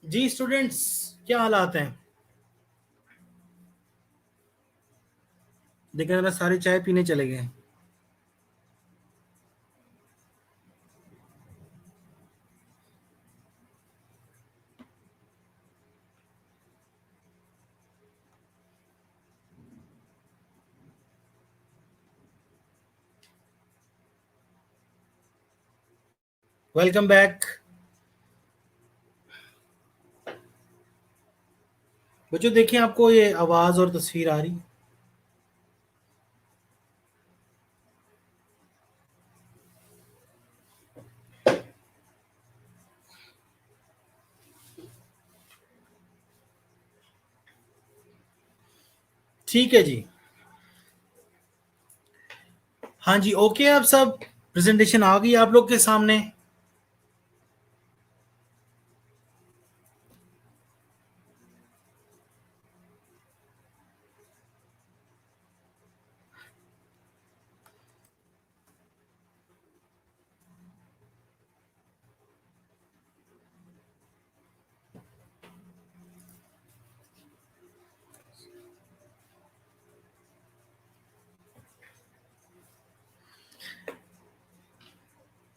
जी students, क्या हालात हैं? देखा जरा, सारे चाय पीने चले गए। वेलकम बैक बच्चों। देखिए, आपको ये आवाज और तस्वीर आ रही है? ठीक है जी। हाँ जी, ओके। आप सब प्रेजेंटेशन आ गई आप लोग के सामने?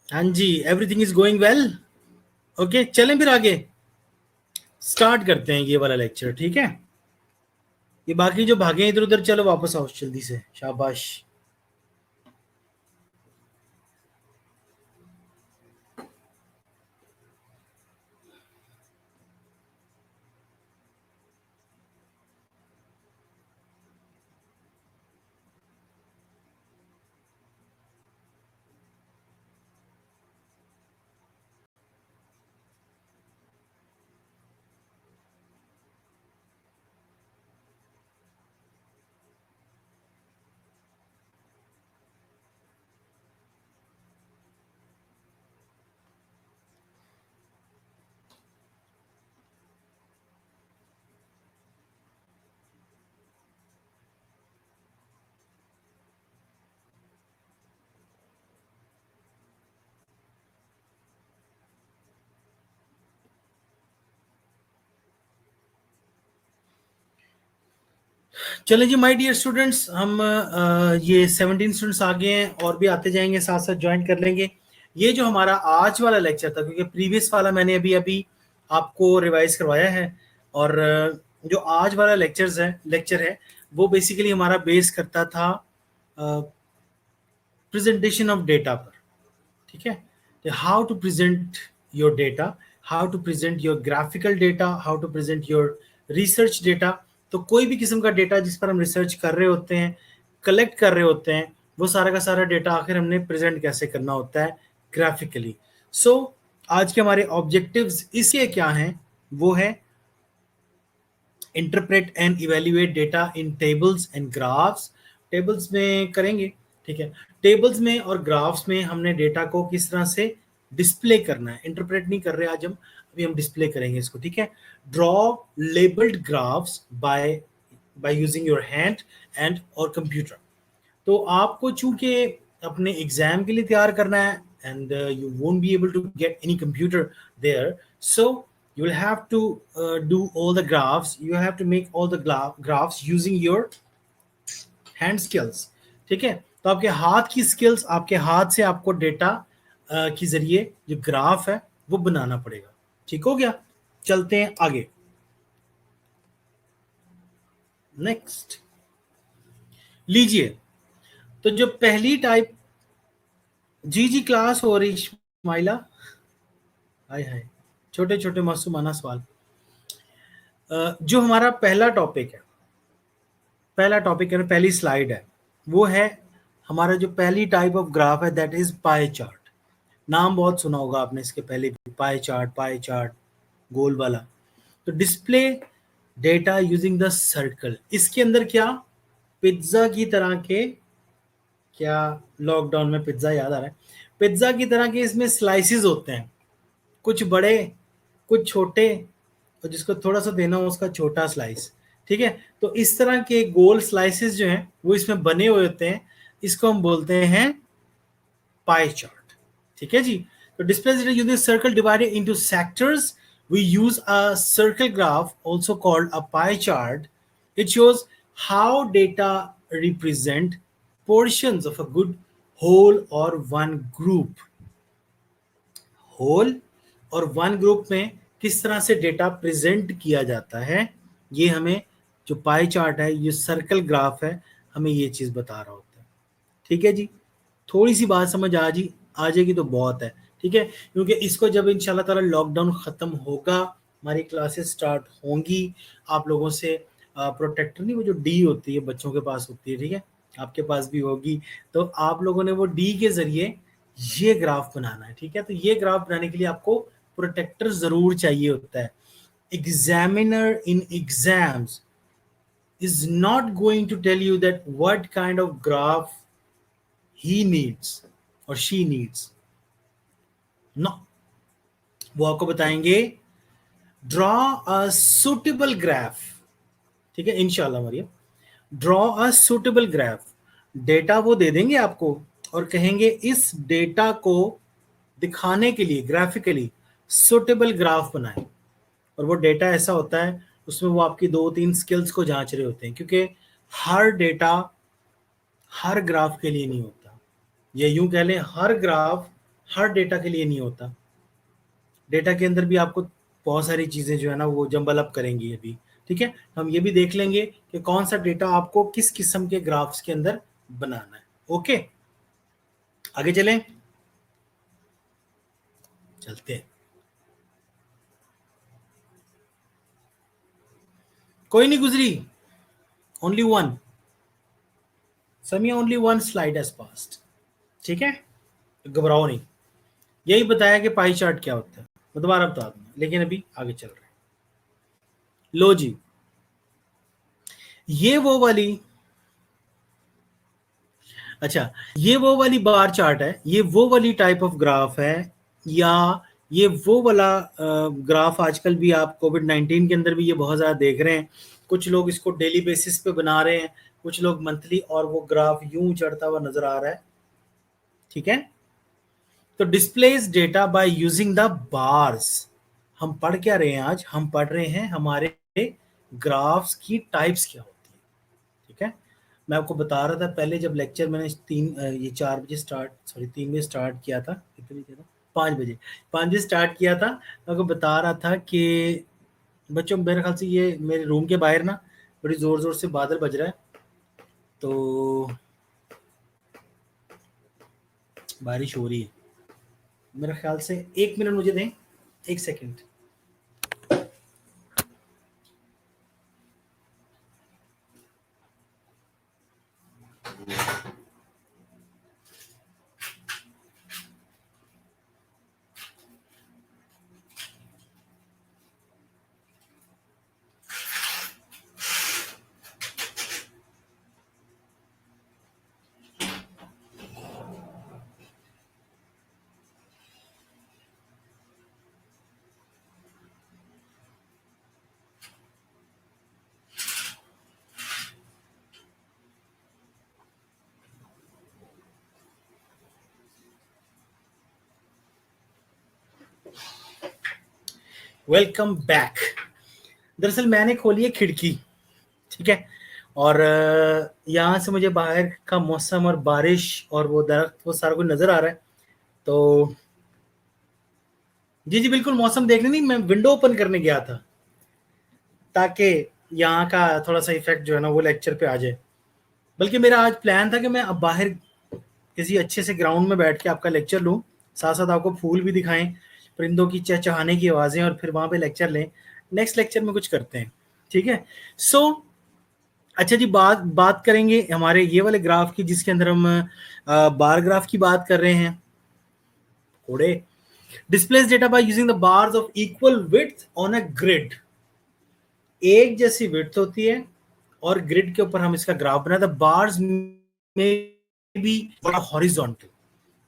हाँ जी, everything is going well. Okay, चलें फिर आगे स्टार्ट करते हैं ये वाला लेक्चर। ठीक है, ये बाकी जो भागे हैं इधर उधर, चलो वापस आओ जल्दी से, शाबाश। चले जी माय डियर स्टूडेंट्स, हम ये 17 स्टूडेंट्स आगे हैं और भी आते जाएंगे, साथ साथ ज्वाइन कर लेंगे। ये जो हमारा आज वाला लेक्चर था, क्योंकि प्रीवियस वाला मैंने अभी अभी आपको रिवाइज करवाया है, और जो आज वाला लेक्चर है वो बेसिकली हमारा बेस करता था प्रेजेंटेशन ऑफ डेटा पर। ठीक है, तो how to present your data, how to present your graphical data, how to present your research data. तो कोई भी किस्म का डेटा जिस पर हम रिसर्च कर रहे होते हैं, कलेक्ट कर रहे होते हैं, वो सारा का सारा डेटा आखिर हमने प्रेजेंट कैसे करना होता है ग्राफिकली। सो आज के हमारे ऑब्जेक्टिव्स इसके क्या हैं? वो है interpret and evaluate data in tables and graphs. Tables में करेंगे, ठीक है। टेबल्स में और ग्राफ्स में हमने डेटा को किस तरह से डिस्प्ले करना है, इंटरप्रेट नहीं कर रहे आज हम, अभी हम डिस्प्ले करेंगे इसको। ठीक है, draw labelled graphs by by using your hand and और कंप्यूटर। तो आपको चूंकि अपने एग्जाम के लिए तैयार करना है, and you won't be able to get any computer there, so you will have to do all the graphs, you have to make all the graphs using your hand skills। ठीक है, तो आपके हाथ की स्किल्स, आपके हाथ से आपको डेटा के जरिए जो ग्राफ है वो बनाना पड़ेगा। ठीक हो गया, चलते हैं आगे। नेक्स्ट लीजिए, तो जो पहली टाइप, जी जी क्लास हो रही स्माइला, हाय हाय, छोटे छोटे मासूमाना सवाल। जो हमारा पहला टॉपिक है, पहली स्लाइड है, वो है हमारा जो पहली टाइप ऑफ ग्राफ है, दैट इज पाई चार्ट। नाम बहुत सुना होगा आपने इसके पहले भी, पाई चार्ट गोल वाला। तो display data using the circle, इसके अंदर क्या पिज्जा की तरह के, क्या लॉकडाउन में पिज्जा याद आ रहा है, पिज्जा की तरह के इसमें स्लाइसेस होते हैं, कुछ बड़े कुछ छोटे, और जिसको थोड़ा सा देना हो उसका छोटा स्लाइस। ठीक है, तो इस तरह के गोल स्लाइसेस जो हैं वो इसमें बने हुए होते हैं, इसको हम बोलते हैं पाई चार्ट। ठीक है जी, तो display using circle divided into sectors We use a circle graph, also called a pie chart. It shows how data represent portions of a good whole or one group. Whole or one group में किस तरह से data present किया जाता है, ये हमें जो पाई चार्ट है, ये सर्कल ग्राफ है, हमें ये चीज बता रहा होता है। ठीक है जी, थोड़ी सी बात समझ आ जाएगी तो बहुत है। ठीक है, क्योंकि इसको जब इंशाल्लाह ताला लॉकडाउन खत्म होगा, हमारी क्लासेस स्टार्ट होंगी, आप लोगों से प्रोटेक्टर नहीं, वो जो डी होती है बच्चों के पास होती है, ठीक है, आपके पास भी होगी, तो आप लोगों ने वो डी के जरिए ये ग्राफ बनाना है। ठीक है, तो ये ग्राफ बनाने के लिए आपको प्रोटेक्टर जरूर चाहिए होता है। Examiner in exams is not going to tell you that what kind of graph he needs or she needs. No, वो आपको बताएंगे ड्रॉ अ सुटेबल ग्राफ। ठीक है, इंशाल्लाह Mariam, draw a suitable graph. Data वो दे देंगे आपको और कहेंगे इस डेटा को दिखाने के लिए ग्राफिकली सुटेबल ग्राफ बनाएं। और वो डेटा ऐसा होता है, उसमें वो आपकी 2-3 स्किल्स को जांच रहे होते हैं, क्योंकि हर डेटा हर ग्राफ के लिए नहीं होता, या यूं कह लें हर ग्राफ हर डेटा के लिए नहीं होता। डेटा के अंदर भी आपको बहुत सारी चीजें जो है ना वो जंबल अप करेंगी अभी। ठीक है, हम ये भी देख लेंगे कि कौन सा डेटा आपको किस किस्म के ग्राफ्स के अंदर बनाना है। ओके, आगे चलें, चलते हैं। कोई नहीं गुजरी, only one Samiya, only one slide has passed. ठीक है, तो घबराओ नहीं, यही बताया कि पाई चार्ट क्या होता है, मैं दोबारा बता दूंगा, लेकिन अभी आगे चल रहे हैं। लो जी, ये वो वाली, अच्छा, ये वो वाली बार चार्ट है, ये वो वाली टाइप ऑफ ग्राफ है, या ये वो वाला ग्राफ आजकल भी आप कोविड-19 के अंदर भी ये बहुत ज़्यादा देख रहे हैं। कुछ लोग इसको डेली बेसिस पे बना रहे हैं, कुछ लोग मंथली, और वो ग्राफ यूं चढ़ता हुआ नजर आ रहा है। ठीक है, तो displace data bye using the bars. हम पढ़ क्या रहे हैं आज, हम पढ़ रहे हैं हमारे ग्राफ्स की टाइप्स क्या होती है। ठीक है, मैं आपको बता रहा था पहले जब लेक्चर मैंने 4 बजे स्टार्ट, सॉरी 3 बजे स्टार्ट किया था, कितने बजे था, 5 बजे स्टार्ट किया था। मैं आपको बता रहा था कि बच्चों मेरे ख्याल से ये मेरे रूम के बाहर ना बड़ी जोर जोर से बादल बज रहा है, तो बारिश हो रही है। मेरे ख्याल से 1 मिनट मुझे दें, 1 सेकंड। Welcome back. दरअसल मैंने खोली है खिड़की, ठीक है, और यहाँ से मुझे बाहर का मौसम और बारिश और वो दरख्त वो सारा कुछ नजर आ रहा है। तो जी जी बिल्कुल, मौसम देखने नहीं, मैं विंडो ओपन करने गया था ताकि यहाँ का थोड़ा सा इफेक्ट जो है ना वो लेक्चर पे आ जाए। बल्कि मेरा आज प्लान था कि मैं अब बाहर किसी अच्छे से ग्राउंड में बैठ के आपका लेक्चर लूँ, साथ साथ आपको फूल भी दिखाएं, परिंदों की चहचहाने की आवाज़ें, और फिर वहाँ पे लेक्चर लें। नेक्स्ट लेक्चर में कुछ करते हैं, ठीक है। सो अच्छा जी, बात बात करेंगे हमारे ये वाले ग्राफ की, जिसके अंदर हम बार ग्राफ की बात कर रहे हैं। थोड़े displace data bye using the bars of equal width on a grid. एक जैसी विड्थ होती है और ग्रिड के ऊपर हम इसका ग्राफ बनाते हैं। बार्स में भी बड़ा हॉरिजॉन्टल,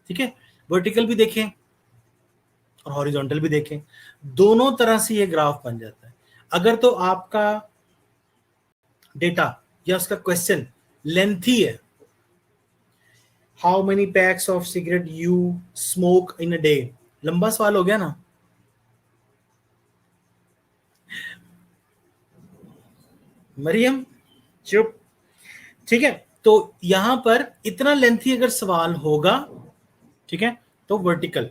ठीक है, वर्टिकल भी देखें और हॉरिजॉन्टल भी देखें, दोनों तरह से ये ग्राफ बन जाता है। अगर तो आपका डेटा या उसका क्वेश्चन लेंथी है, how many PACS of cigarette you smoke in a day, लंबा सवाल हो गया ना, मरियम चुप। ठीक है, तो यहां पर इतना लेंथी अगर सवाल होगा, ठीक है, तो वर्टिकल,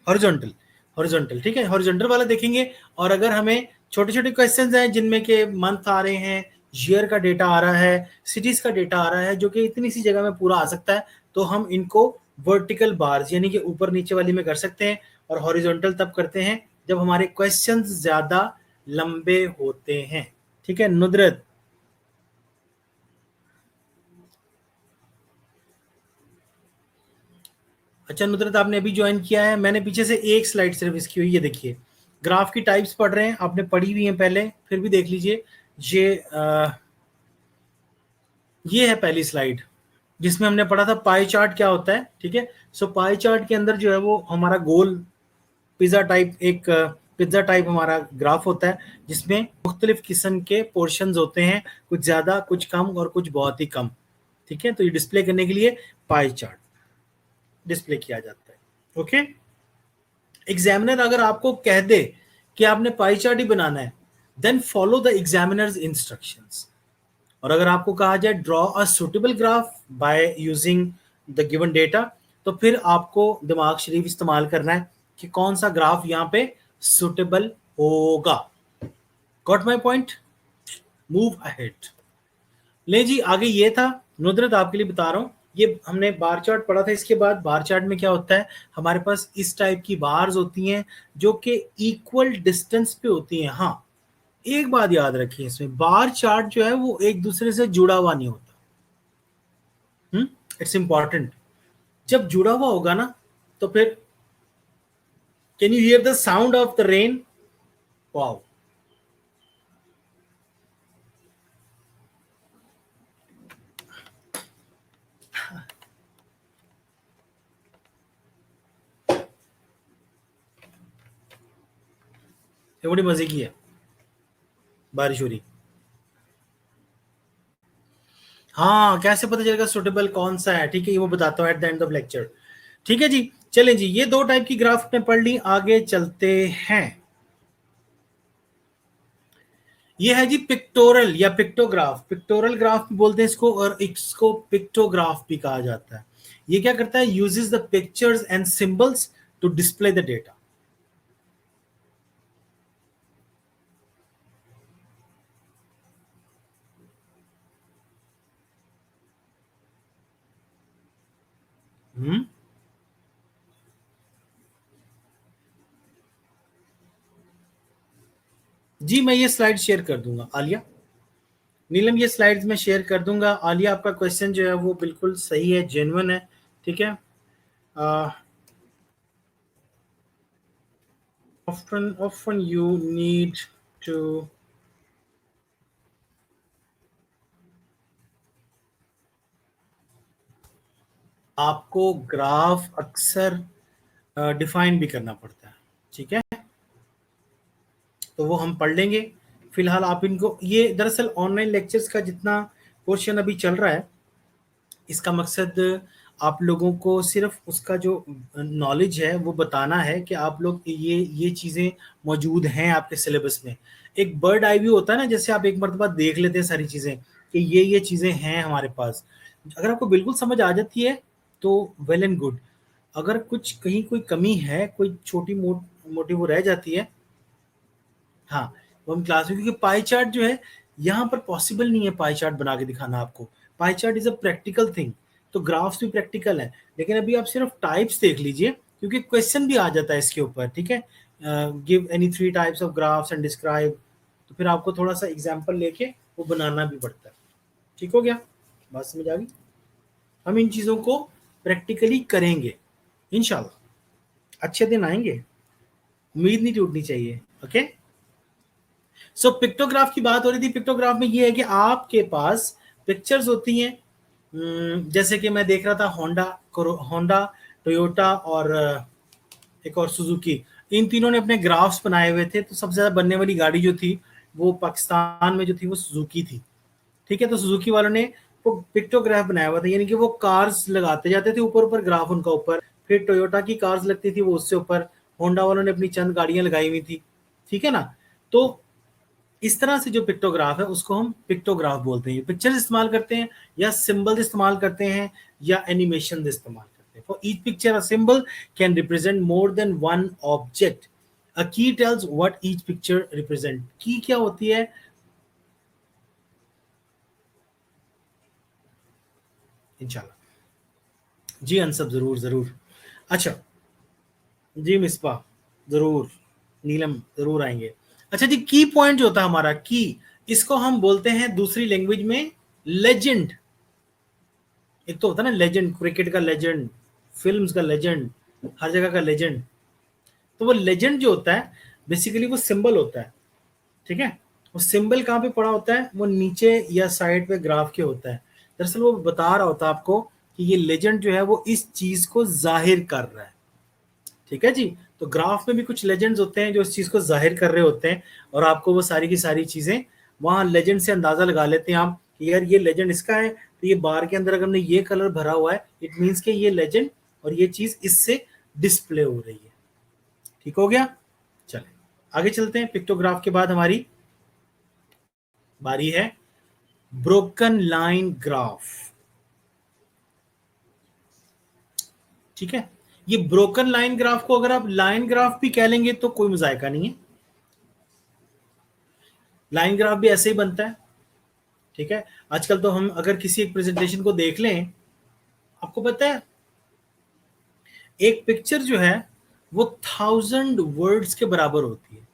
हॉरिजॉन्टल, हॉरिजॉन्टल, ठीक है, हॉरिजॉन्टल वाला देखेंगे। और अगर हमें छोटे छोटे क्वेश्चंस हैं जिनमें के मंथ आ रहे हैं, ईयर का डेटा आ रहा है, सिटीज का डेटा आ रहा है, जो कि इतनी सी जगह में पूरा आ सकता है, तो हम इनको वर्टिकल बार्स यानी कि ऊपर नीचे वाली में कर सकते हैं। और हॉरिजॉन्टल तब करते हैं जब हमारे क्वेश्चंस ज्यादा लंबे होते हैं। ठीक है नुदरत, अच्छा नुदरत आपने अभी ज्वाइन किया है, मैंने पीछे से एक स्लाइड सिर्फ इसकी हुई, ये देखिए ग्राफ की टाइप्स पढ़ रहे हैं, आपने पढ़ी हुई है पहले, फिर भी देख लीजिए। ये है पहली स्लाइड जिसमें हमने पढ़ा था पाई चार्ट क्या होता है। ठीक है, सो पाई चार्ट के अंदर जो है वो हमारा गोल पिज्जा टाइप, एक पिज्जा टाइप हमारा ग्राफ होता है जिसमें मुख्तलिफ किस्म के पोर्शंस होते हैं, कुछ ज्यादा कुछ कम और कुछ बहुत ही कम। ठीक है, तो ये डिस्प्ले करने के लिए पाई चार्ट डिस्प्ले किया जाता है। ओके, एग्जामिनर अगर आपको कह दे कि आपने पाई चार्ट ही बनाना है, then follow the examiners instructions. और अगर आपको कहा जाए draw a suitable graph by using the given data, तो फिर आपको दिमाग शरीफ इस्तेमाल करना है कि कौन सा ग्राफ यहाँ पे सुटेबल होगा। Got my point, move ahead. ले जी, आगे ये था नुदरत, आपके लिए बता रहा हूं, ये हमने बार चार्ट पढ़ा था। इसके बाद बार चार्ट में क्या होता है, हमारे पास इस टाइप की बार्स होती हैं जो कि इक्वल डिस्टेंस पे होती हैं। हाँ, एक बात याद रखिए, इसमें बार चार्ट जो है वो एक दूसरे से जुड़ा हुआ नहीं होता। इट्स इंपॉर्टेंट, जब जुड़ा हुआ होगा ना तो फिर, can you here the sound of the rain? Wow, ये बड़ी मजे की है, बारिश हो रही। हाँ, कैसे पता चलेगा सुटेबल कौन सा है? ठीक है, ये वो बताता हूँ at the end of lecture. ठीक है जी, चलें जी, ये दो टाइप की ग्राफ में पढ़ ली, आगे चलते हैं। ये है जी पिक्टोरल या पिक्टोग्राफ, पिक्टोरल ग्राफ भी बोलते हैं इसको, और इसको पिक्टोग्राफ भी कहा जाता है। ये क्या करता है, uses the pictures and symbols to display the data. Hmm, जी मैं ये स्लाइड शेयर कर दूंगा आलिया, नीलम ये स्लाइड्स में शेयर कर दूंगा। आलिया, आपका क्वेश्चन जो है वो बिल्कुल सही है, जेन्युइन है। ठीक है, often you need to, आपको ग्राफ अक्सर डिफाइन भी करना पड़ता है। ठीक है, तो वो हम पढ़ लेंगे। फिलहाल आप इनको, ये दरअसल ऑनलाइन लेक्चर्स का जितना पोर्शन अभी चल रहा है, इसका मकसद आप लोगों को सिर्फ उसका जो नॉलेज है वो बताना है कि आप लोग ये चीज़ें मौजूद हैं आपके सिलेबस में। एक बर्ड आई व्यू होता है ना, जैसे आप एक मरतबा देख लेते हैं सारी चीज़ें कि ये चीज़ें हैं हमारे पास। अगर आपको बिल्कुल समझ आ जाती है तो वेल एंड गुड। अगर कुछ कहीं कोई कमी है, कोई छोटी मोटी वो रह जाती है, हाँ, वो हम क्लास में, क्योंकि पाई चार्ट जो है यहाँ पर पॉसिबल नहीं है पाई चार्ट बना के दिखाना आपको। Pie chart is a practical thing, तो ग्राफ्स भी प्रैक्टिकल है, लेकिन अभी आप सिर्फ टाइप्स देख लीजिए क्योंकि क्वेश्चन भी आ जाता है इसके ऊपर। ठीक है, give any 3 types of graphs and describe, तो फिर आपको थोड़ा सा एग्जाम्पल लेके वो बनाना भी पड़ता है। ठीक हो गया, बात समझ आ गई? हम इन चीज़ों को प्रैक्टिकली करेंगे इंशाल्लाह, अच्छे दिन आएंगे, उम्मीद नहीं टूटनी चाहिए। ओके, सो पिक्टोग्राफ की बात हो रही थी। पिक्टोग्राफ में ये है कि आपके पास पिक्चर्स होती हैं, जैसे कि मैं देख रहा था होंडा, होंडा, टोयोटा और एक और सुजुकी, इन तीनों ने अपने ग्राफ्स बनाए हुए थे। तो सबसे ज्यादा बनने वाली गाड़ी जो थी वो पाकिस्तान में जो थी वो सुजुकी थी। ठीक है, तो सुजुकी वालों ने वो पिक्टोग्राफ बनाया हुआ था, यानी कि वो कार्स लगाते जाते थे ऊपर ऊपर ग्राफ उनका ऊपर, फिर टोयोटा की कार्स लगती थी वो उससे ऊपर, होंडा वालों ने अपनी चंद गाड़ियां लगाई हुई थी। ठीक है ना, तो इस तरह से जो पिक्टोग्राफ है उसको हम पिक्टोग्राफ बोलते हैं। पिक्चर्स इस्तेमाल करते हैं या सिंबल इस्तेमाल करते हैं या एनिमेशन इस्तेमाल करते हैं। For each picture a symbol can represent more than one object. A key tells what each picture represent. Key क्या होती है? इंशाल्लाह जी अनसब, जरूर जरूर। अच्छा जी मिसबा, जरूर। नीलम जरूर आएंगे। अच्छा जी, की पॉइंट जो होता है हमारा की, इसको हम बोलते हैं दूसरी लैंग्वेज में लेजेंड। एक तो होता है ना लेजेंड, क्रिकेट का लेजेंड, फिल्म्स का लेजेंड, हर जगह का लेजेंड। तो वो लेजेंड जो होता है बेसिकली वो सिंबल होता है, ठीक है। वो सिंबल कहाँ पे पड़ा होता है? वो नीचे या साइड पे ग्राफ के होता है। दरअसल वो बता रहा होता है आपको कि ये लेजेंड जो है वो इस चीज को जाहिर कर रहा है, ठीक है जी। तो ग्राफ में भी कुछ लेजेंड्स होते हैं जो इस चीज को जाहिर कर रहे होते हैं, और आपको वो सारी की सारी चीजें वहां लेजेंड से अंदाजा लगा लेते हैं आप कि यार ये लेजेंड इसका है, तो ये बार के अंदर अगर हमने ये कलर भरा हुआ है इट मीन्स कि ये लेजेंड और ये चीज इससे डिस्प्ले हो रही है। ठीक हो गया? चले आगे चलते हैं। पिक्टोग्राफ के बाद हमारी बारी है ब्रोकन लाइन ग्राफ। ठीक है, ये ब्रोकन लाइन ग्राफ को अगर आप लाइन ग्राफ भी कह लेंगे तो कोई मजायका नहीं है। लाइन ग्राफ भी ऐसे ही बनता है, ठीक है। आजकल तो हम अगर किसी एक प्रेजेंटेशन को देख लें, आपको पता है एक पिक्चर जो है वो 1000 वर्ड्स के बराबर होती है।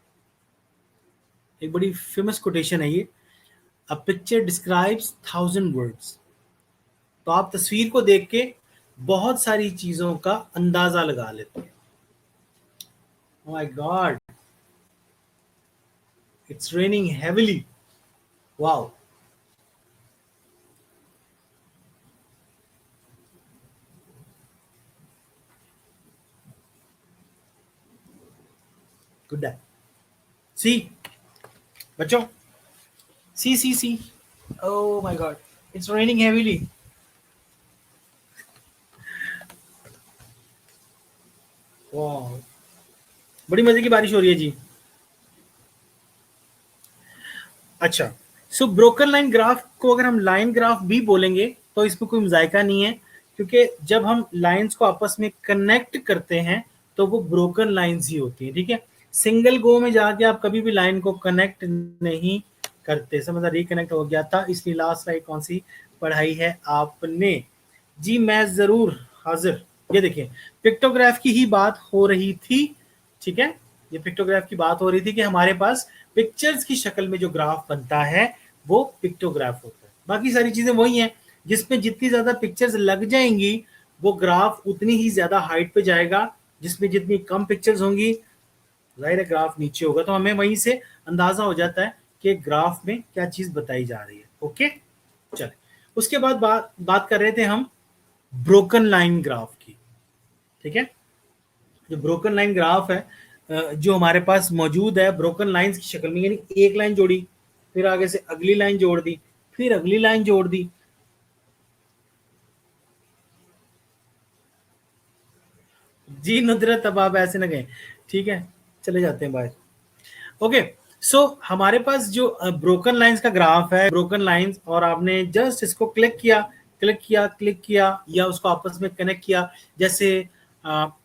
एक बड़ी फेमस कोटेशन है ये, अ पिक्चर डिस्क्राइब्स 1000 वर्ड्स। तो आप तस्वीर को देख के बहुत सारी चीजों का अंदाजा लगा लेते हैं। Oh my God, it's raining heavily. Wow, good day. See बच्चों, see oh my God, it's raining heavily. वाह, बड़ी मजे की बारिश हो रही है जी। अच्छा, सो ब्रोकन लाइन ग्राफ को अगर हम लाइन ग्राफ भी बोलेंगे तो इसमें कोई मजायका नहीं है, क्योंकि जब हम लाइंस को आपस में कनेक्ट करते हैं तो वो ब्रोकन लाइंस ही होती है, ठीक है। सिंगल गो में जाके आप कभी भी लाइन को कनेक्ट नहीं करते। समझ, रिकनेक्ट हो गया था, इसलिए लास्ट स्लाइड कौन सी पढ़ाई है आपने? जी मैं जरूर हाजिर। ये देखिए, पिक्टोग्राफ की ही बात हो रही थी, ठीक है। ये पिक्टोग्राफ की बात हो रही थी कि हमारे पास पिक्चर्स की शक्ल में जो ग्राफ बनता है वो पिक्टोग्राफ होता है। बाकी सारी चीजें वही हैं, जिसमें जितनी ज्यादा पिक्चर्स लग जाएंगी वो ग्राफ उतनी ही ज्यादा हाइट पे जाएगा, जिसमें जितनी कम पिक्चर्स होंगी जाहिर है ग्राफ नीचे होगा। तो हमें वहीं से अंदाजा हो जाता है कि ग्राफ में क्या चीज बताई जा रही है। ओके, चले उसके बाद बात कर रहे थे हम ब्रोकन लाइन ग्राफ की, ठीक है। जो ब्रोकन लाइन ग्राफ है जो हमारे पास मौजूद है ब्रोकन लाइंस की शक्ल में, यानी एक लाइन जोड़ी, फिर आगे से अगली लाइन जोड़ दी, फिर अगली लाइन जोड़ दी। जी नुदरत, अब आप ऐसे ना गए, ठीक है, चले जाते हैं बाहर। ओके, सो हमारे पास जो ब्रोकन लाइंस का ग्राफ है, ब्रोकन लाइंस, और आपने जस्ट इसको क्लिक किया, क्लिक किया या उसको आपस में कनेक्ट किया, जैसे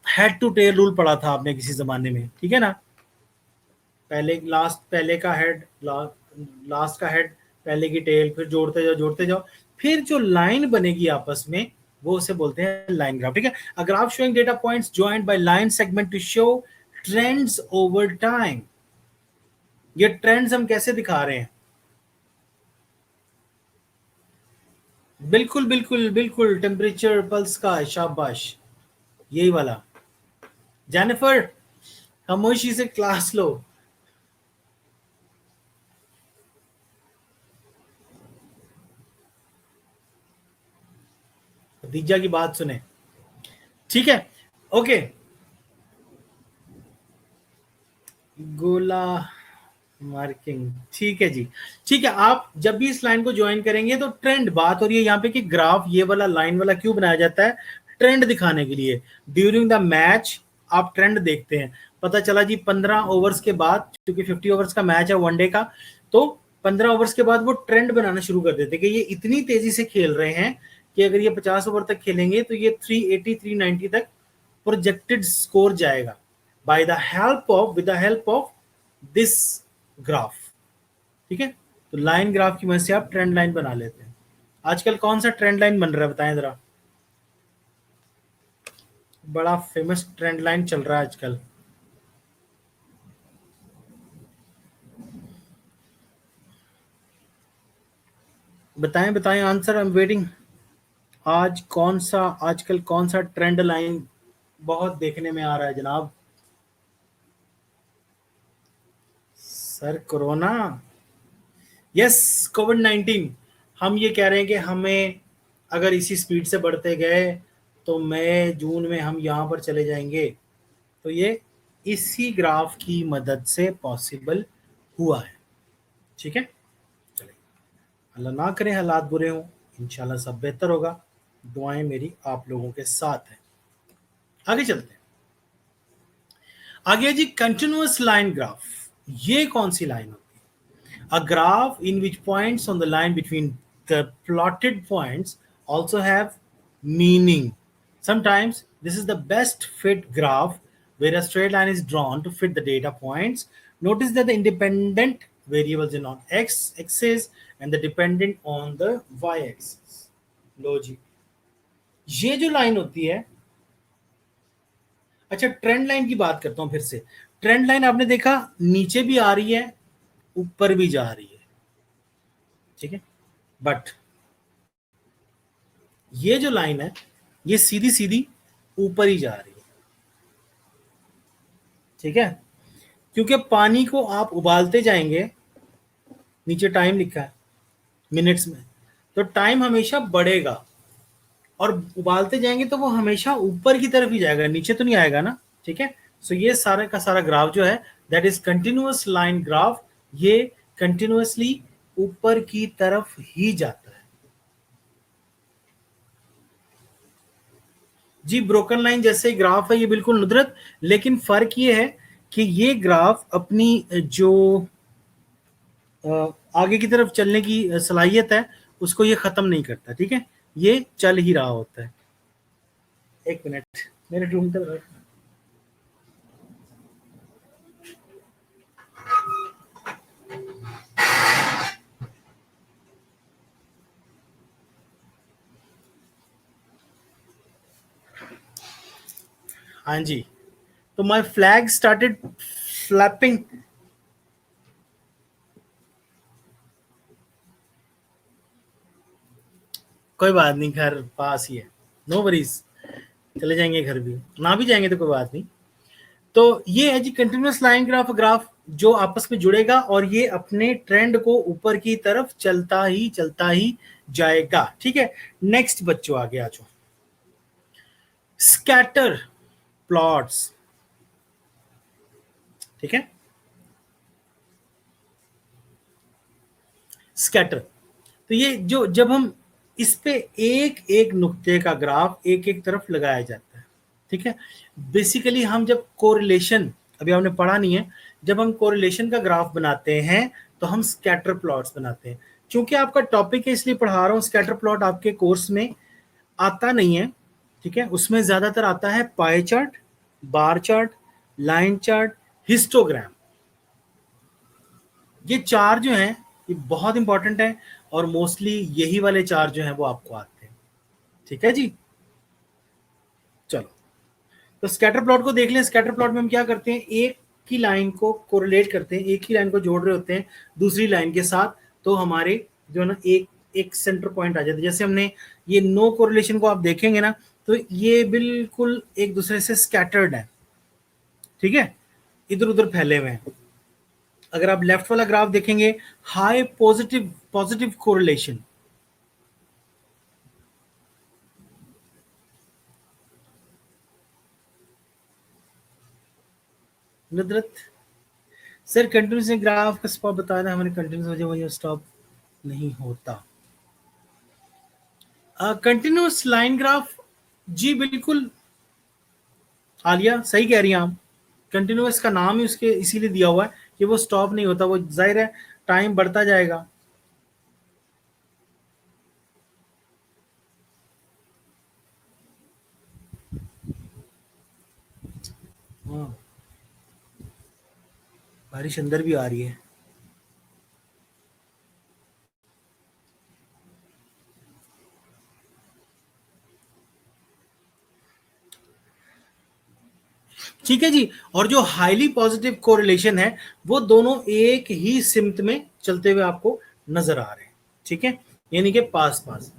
हेड टू टेल रूल पढ़ा था आपने किसी जमाने में, ठीक है ना। पहले लास्ट, पहले का हेड, लास्ट का हेड, पहले की टेल, फिर जोड़ते जाओ, फिर जो लाइन बनेगी आपस में वो उसे बोलते हैं लाइन ग्राफ, ठीक है। A graph showing data points joined by line segment to show trends over time. ये ट्रेंड्स हम कैसे दिखा रहे हैं? बिल्कुल बिल्कुल बिल्कुल, टेम्परेचर पल्स का, शाबाश, यही वाला। जेनिफर, खामोशी से क्लास लो। खदीजा की बात सुने, ठीक है। ओके, गोला मार्किंग, ठीक है जी, ठीक है। आप जब भी इस लाइन को ज्वाइन करेंगे तो ट्रेंड, बात हो रही है यहाँ पे कि ग्राफ ये वाला लाइन वाला क्यों बनाया जाता है? ट्रेंड दिखाने के लिए। ड्यूरिंग द मैच आप ट्रेंड देखते हैं। पता चला जी 15 ओवर्स के बाद, क्योंकि 50 ओवर्स का मैच है वनडे का, तो 15 ओवर्स के बाद वो ट्रेंड बनाना शुरू कर देते कि ये इतनी तेजी से खेल रहे हैं कि अगर ये 50 ओवर तक खेलेंगे तो ये 380 390 तक प्रोजेक्टेड स्कोर जाएगा by the help of with the help of this graph. ठीक है, तो लाइन ग्राफ की मदद से आप ट्रेंड लाइन बना लेते हैं। आजकल कौन सा ट्रेंड लाइन बन रहा है बताएं जरा, बड़ा फेमस ट्रेंड लाइन चल रहा है आजकल। बताएं बताएं आंसर, आई एम वेटिंग। आज कौन सा आजकल कौन सा ट्रेंड लाइन बहुत देखने में आ रहा है जनाब? सर कोरोना, यस, कोविड-19। हम ये कह रहे हैं कि हमें अगर इसी स्पीड से बढ़ते गए तो मई जून में हम यहाँ पर चले जाएंगे। तो ये इसी ग्राफ की मदद से पॉसिबल हुआ है। ठीक है, चलिए, अल्लाह ना करे हालात बुरे हों, इंशाल्लाह सब बेहतर होगा। दुआएं मेरी आप लोगों के साथ हैं। आगे चलते हैं। आगे जी, कंटिन्यूअस लाइन ग्राफ। ये कौन सी लाइन होती है? A graph in which points on the line between the plotted points also have meaning. Sometimes this is the best fit graph where a straight line is drawn to fit the data points. Notice that the independent variables are on x axis and the dependent on the y axis. लो जी, ये जो line होती है, अच्छा trend line की बात करता हूं फिर से। ट्रेंड लाइन आपने देखा नीचे भी आ रही है, ऊपर भी जा रही है। ठीक है, बट ये जो लाइन है ये सीधी सीधी ऊपर ही जा रही है। ठीक है, क्योंकि पानी को आप उबालते जाएंगे, नीचे टाइम लिखा है मिनट्स में, तो टाइम हमेशा बढ़ेगा और उबालते जाएंगे तो वो हमेशा ऊपर की तरफ ही जाएगा, नीचे तो नहीं आएगा ना। ठीक है, सो ये सारा का सारा ग्राफ जो है that is continuous line graph, ये कंटिन्यूअसली ऊपर की तरफ ही जाता है। जी, ब्रोकन लाइन जैसे ग्राफ है ये बिल्कुल नुदरत, लेकिन फर्क ये है कि ये ग्राफ अपनी जो आगे की तरफ चलने की सलाहियत है उसको ये खत्म नहीं करता। ठीक है, ये चल ही रहा होता है। एक मिनट, मेरे ढूंढते रहो। हाँ जी, तो माई फ्लैग स्टार्टेड फ्लैपिंग। कोई बात नहीं, घर पास ही है, नो वरीज, चले जाएंगे घर भी, ना भी जाएंगे तो कोई बात नहीं। तो ये है जी कंटिन्यूअस लाइन ग्राफ, ग्राफ जो आपस में जुड़ेगा और ये अपने ट्रेंड को ऊपर की तरफ चलता ही जाएगा। ठीक है, नेक्स्ट बच्चों आगे आ जाओ। Scatter plots. ठीक है, स्कैटर, तो ये जो जब हम इस पे एक एक नुक्ते का ग्राफ एक एक तरफ लगाया जाता है। ठीक है, बेसिकली हम जब कोरिलेशन, अभी आपने पढ़ा नहीं है, जब हम कोरिलेशन का ग्राफ बनाते हैं तो हम स्कैटर प्लॉट्स बनाते हैं। क्योंकि आपका टॉपिक है इसलिए पढ़ा रहा हूँ, स्कैटर प्लॉट आपके कोर्स में आता नहीं है। ठीक है, उसमें ज्यादातर आता है pie chart, bar chart, line chart, histogram. ये चार जो हैं ये बहुत इंपॉर्टेंट है और मोस्टली यही वाले चार जो हैं वो आपको आते हैं। ठीक है जी, चलो, तो स्कैटर प्लॉट को देख लें। स्कैटर प्लॉट में हम क्या करते हैं, एक की लाइन को कोरिलेट करते हैं, एक ही लाइन को जोड़ रहे होते हैं दूसरी लाइन के साथ, तो हमारे जो ना एक एक सेंटर पॉइंट आ जाता है। जैसे हमने ये नो कोरिलेशन को आप देखेंगे ना, तो ये बिल्कुल एक दूसरे से स्कैटर्ड है। ठीक है, इधर उधर फैले हुए हैं। अगर आप लेफ्ट वाला ग्राफ देखेंगे, high positive positive correlation. नुदरत sir, continuous graph का स्टॉप बताना, हमारे कंटिन्यूस वजह स्टॉप नहीं होता। कंटिन्यूस लाइन ग्राफ, जी बिल्कुल आलिया सही कह रही हैं आप। कंटिन्यूस का नाम ही उसके इसीलिए दिया हुआ है कि वो स्टॉप नहीं होता। वो जाहिर है टाइम बढ़ता जाएगा। हाँ, बारिश अंदर भी आ रही है। ठीक है जी। और जो हाईली पॉजिटिव कोरिलेशन है वो दोनों एक ही सिमत में चलते हुए आपको नजर आ रहे हैं। ठीक है, यानी कि पास पास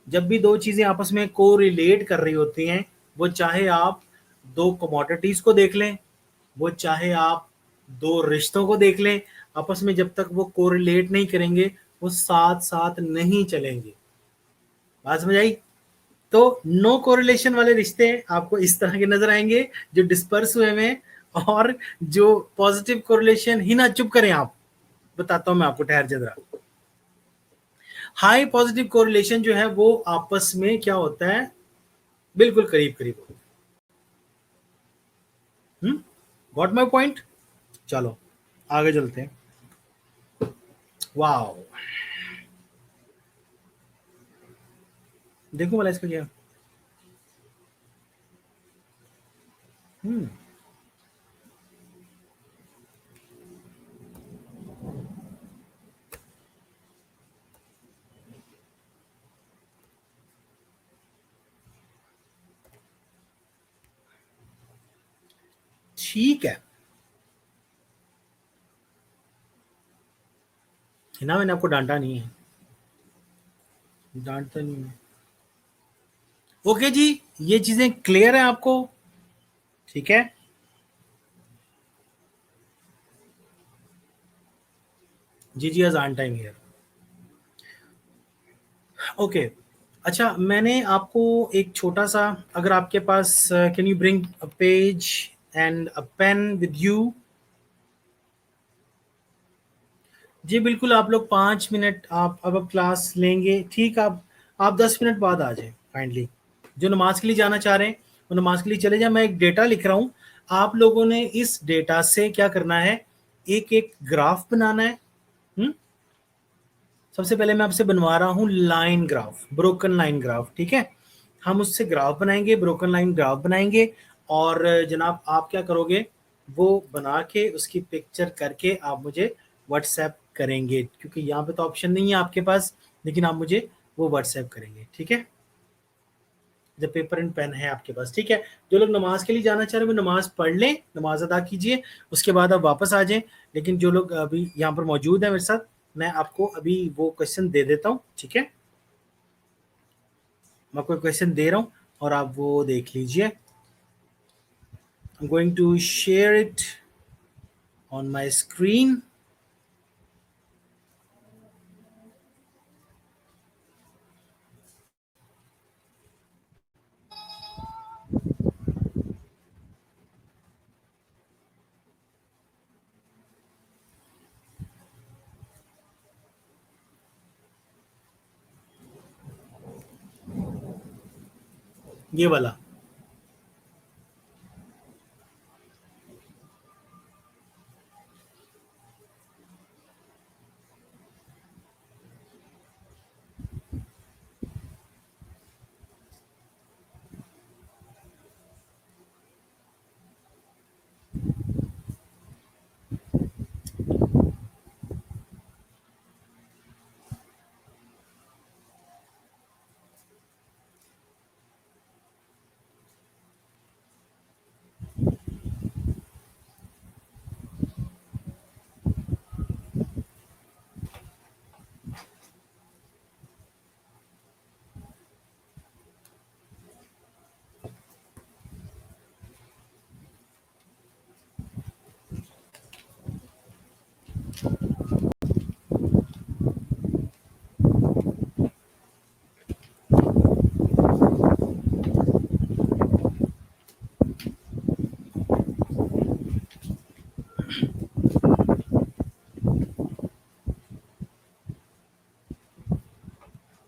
जब भी दो चीजें आपस में कोरिलेट कर रही होती हैं, वो चाहे आप दो कमोडिटीज को देख लें, वो चाहे आप दो रिश्तों को देख लें, आपस में जब तक वो कोरिलेट नहीं करेंगे वो साथ साथ नहीं चलेंगे। बात समझ आई? तो नो कोरिलेशन वाले रिश्ते आपको इस तरह के नजर आएंगे जो डिस्पर्स हुए हैं, और जो पॉजिटिव कोरिलेशन ही ना, चुप करें आप, बताता हूं मैं आपको, ठहर जरा। हाई पॉजिटिव कोरिलेशन जो है वो आपस में क्या होता है, बिल्कुल करीब करीब। Got my point? चलो आगे चलते हैं। वाओ, देखो वाला इसका क्या। हम्म ठीक है। ना मैंने आपको डांटा नहीं है, डांटता नहीं है। ओके जी, ये चीजें क्लियर है आपको? ठीक है। जी जी, आज ऑन टाइम हियर। ओके। अच्छा, मैंने आपको एक छोटा सा, अगर आपके पास, can you bring a page and a pen with you? जी बिल्कुल, आप लोग 5 मिनट आप अब क्लास लेंगे, ठीक। आप 10 मिनट बाद आ जाए काइंडली। जो नमाज के लिए जाना चाह रहे हैं वो नमाज के लिए चले जाए। मैं एक डेटा लिख रहा हूँ, आप लोगों ने इस डेटा से क्या करना है, एक एक ग्राफ बनाना है। हम्म सबसे पहले मैं आपसे बनवा रहा हूँ line graph, broken line graph. ठीक है, हम उससे ग्राफ बनाएंगे, ब्रोकन लाइन ग्राफ बनाएंगे। और जनाब आप क्या करोगे, वो बना के उसकी पिक्चर करके आप मुझे व्हाट्सएप करेंगे, क्योंकि यहाँ पे तो ऑप्शन नहीं है आपके पास, लेकिन आप मुझे वो व्हाट्सएप करेंगे। ठीक है, जब पेपर एंड पेन है आपके पास। ठीक है, जो लोग नमाज के लिए जाना चाह रहे हैं वो नमाज पढ़ लें, नमाज अदा कीजिए, उसके बाद आप वापस आ जाएं। लेकिन जो लोग अभी यहाँ पर मौजूद हैं मेरे साथ, मैं आपको अभी वो क्वेश्चन दे देता हूँ। ठीक है, मैं आपको क्वेश्चन दे रहा हूँ और आप वो देख लीजिए। I'm going to share it on my screen. ये वाला।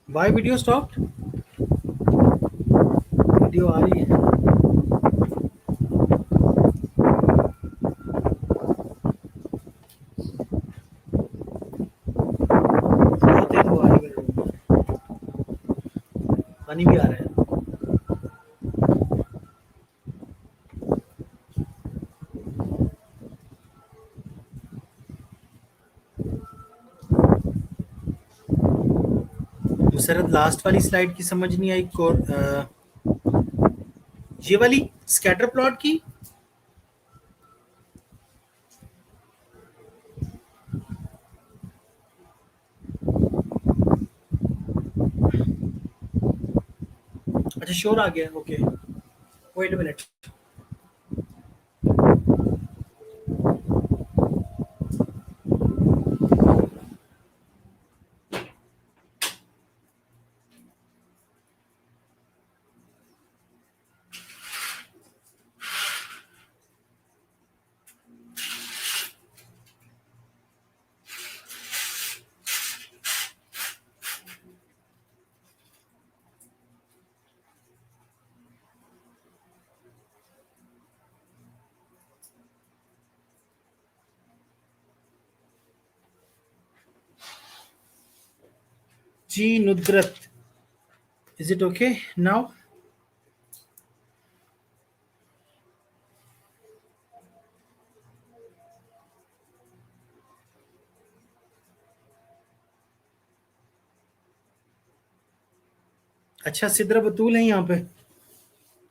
Why video stopped? वीडियो आ रही है। सरद लास्ट वाली स्लाइड की समझ नहीं आई, ये वाली स्कैटर प्लॉट की। अच्छा श्योर आ गया, ओके वेट अ मिनट। जी Nudrat, is it okay now? अच्छा सिद्रा बतूल है यहाँ पे,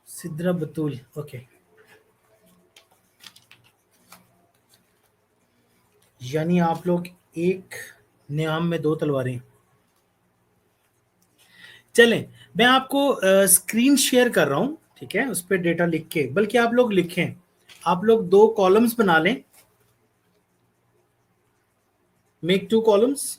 सिद्रा बतूल, ओके। यानी आप लोग एक नियाम में दो तलवारें। चलें, मैं आपको स्क्रीन शेयर कर रहा हूं, ठीक है, उस पर डेटा लिख के, बल्कि आप लोग लिखें, आप लोग दो कॉलम्स बना लें, मेक टू कॉलम्स।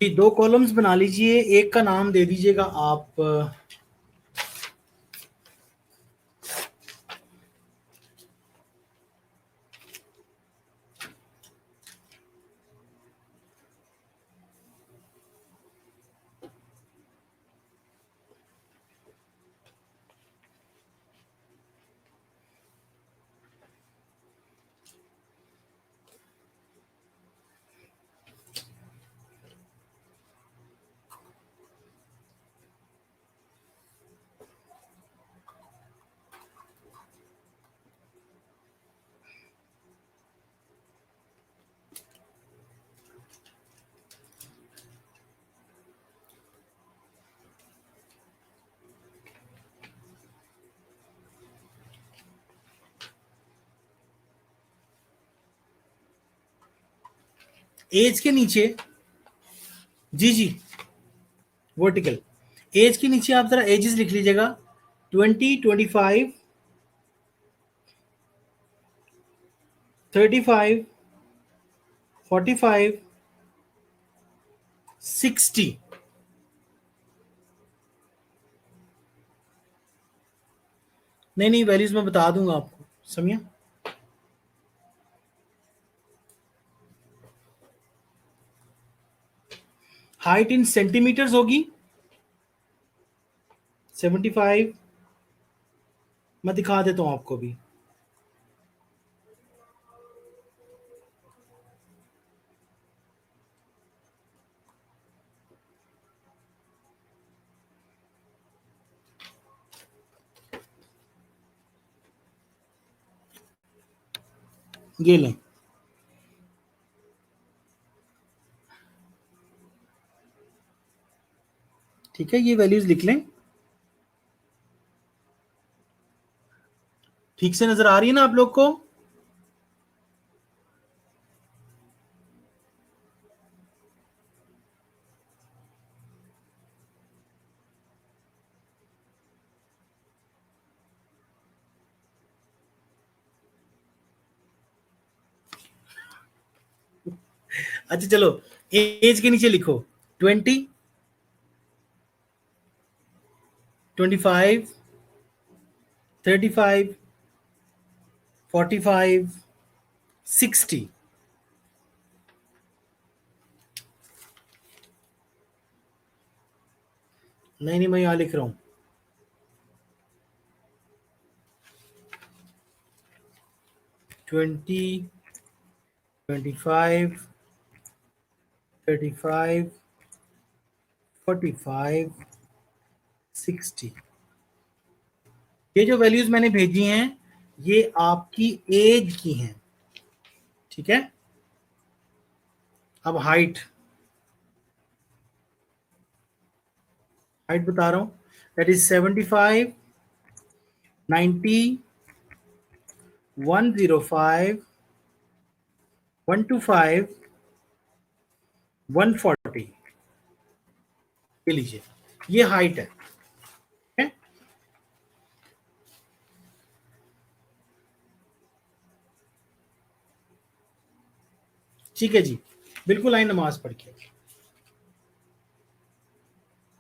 दो कॉलम्स बना लीजिए, एक का नाम दे दीजिएगा आप एज के नीचे, जी जी वर्टिकल, एज के नीचे आप जरा एजेस लिख लीजिएगा, 20, 25, 35, 45, 60। नहीं नहीं वैल्यूज मैं बता दूंगा आपको, समझिए। हाइट इन सेंटीमीटर्स होगी 75। मैं दिखा देता हूं आपको भी, ये लें, ठीक है, ये वैल्यूज लिख लें। ठीक से नजर आ रही है ना आप लोग को? अच्छा चलो, एज के नीचे लिखो 20, 25, 35, 45, 60, नहीं नहीं मैं यहां लिख रहा हूं 20, 25, 35, 45, 60। ये जो वैल्यूज मैंने भेजी हैं ये आपकी एज की हैं, ठीक है। अब हाइट हाइट बता रहा हूं, दैट इज 75, 90, 105, 125, 140। ये लीजिए, ये हाइट है, ठीक है? ठीक है जी, बिल्कुल आई नमाज पढ़ के।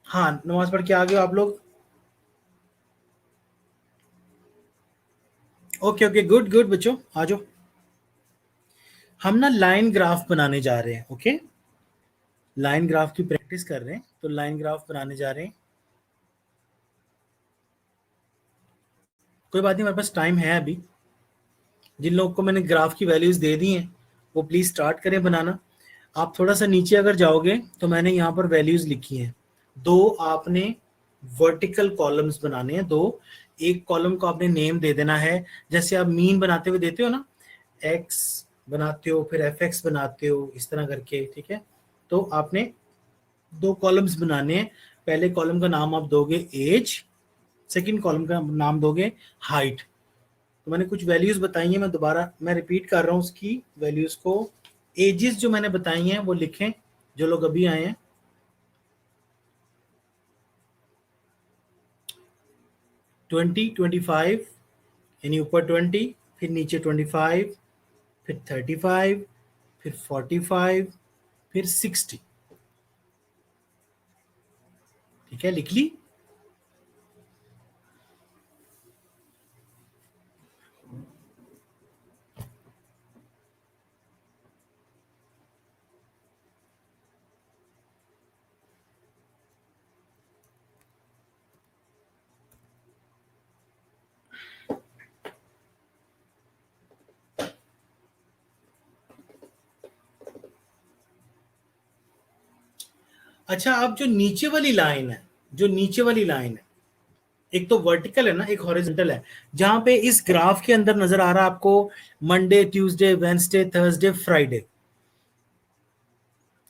हाँ नमाज पढ़ के आ गए आप लोग। ओके ओके, गुड गुड बच्चों, आ जाओ। हम ना लाइन ग्राफ बनाने जा रहे हैं, ओके। लाइन ग्राफ की प्रैक्टिस कर रहे हैं, तो लाइन ग्राफ बनाने जा रहे हैं। कोई बात नहीं, हमारे पास टाइम है अभी। जिन लोगों को मैंने ग्राफ की वैल्यूज दे दी हैं वो प्लीज स्टार्ट करें बनाना। आप थोड़ा सा नीचे अगर जाओगे तो मैंने यहाँ पर वैल्यूज लिखी हैं। दो आपने वर्टिकल कॉलम्स बनाने हैं, दो। एक कॉलम को आपने नेम दे देना है, जैसे आप मीन बनाते हुए देते हो ना, एक्स बनाते हो फिर एफ एक्स बनाते हो इस तरह करके, ठीक है। तो आपने दो कॉलम्स बनाने हैं। पहले कॉलम का नाम आप दोगे एज, सेकंड कॉलम का नाम दोगे हाइट। तो मैंने कुछ वैल्यूज बताई हैं, मैं दोबारा मैं रिपीट कर रहा हूँ उसकी वैल्यूज को। एजेस जो मैंने बताई हैं वो लिखें जो लोग अभी आए हैं। 20, 25, यानी ऊपर 20, फिर नीचे 25, फिर 35, फिर 45, फिर 60। ठीक है, लिख ली। अच्छा, अब जो नीचे वाली लाइन है, जो नीचे वाली लाइन है, एक तो वर्टिकल है ना, एक हॉरिजॉन्टल है। जहां पे इस ग्राफ के अंदर नजर आ रहा है आपको Monday, Tuesday, Wednesday, Thursday, Friday,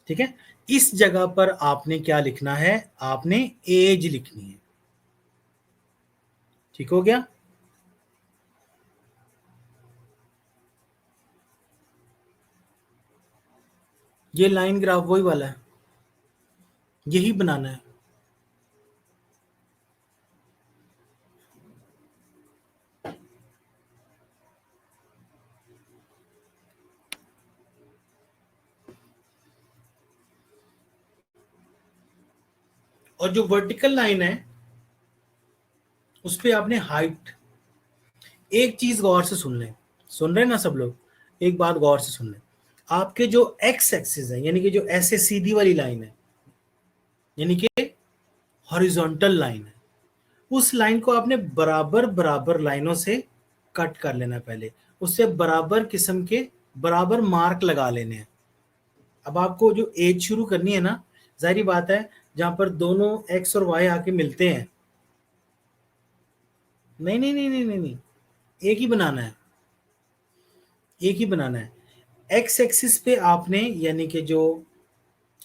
ठीक है। इस जगह पर आपने क्या लिखना है, आपने एज लिखनी है। ठीक हो गया। ये लाइन ग्राफ वही वाला है, यही बनाना है। और जो वर्टिकल लाइन है उस पे आपने हाइट। एक चीज गौर से सुन लें, सुन रहे हैं ना सब लोग, एक बात गौर से सुन लें। आपके जो एक्स एक्सिस है, यानी कि जो ऐसे सीधी वाली लाइन है, यानी कि हॉरिजॉन्टल लाइन है, उस लाइन को आपने बराबर बराबर लाइनों से कट कर लेना है पहले। उससे बराबर किस्म के बराबर मार्क लगा लेने हैं। अब आपको जो एज शुरू करनी है ना, जाहिर बात है, जहां पर दोनों एक्स और वाई आके मिलते हैं, नहीं नहीं नहीं नहीं नहीं नहीं, एक ही बनाना है, एक ही बनाना है। एक्स एक्सिस पे आपने, यानी कि जो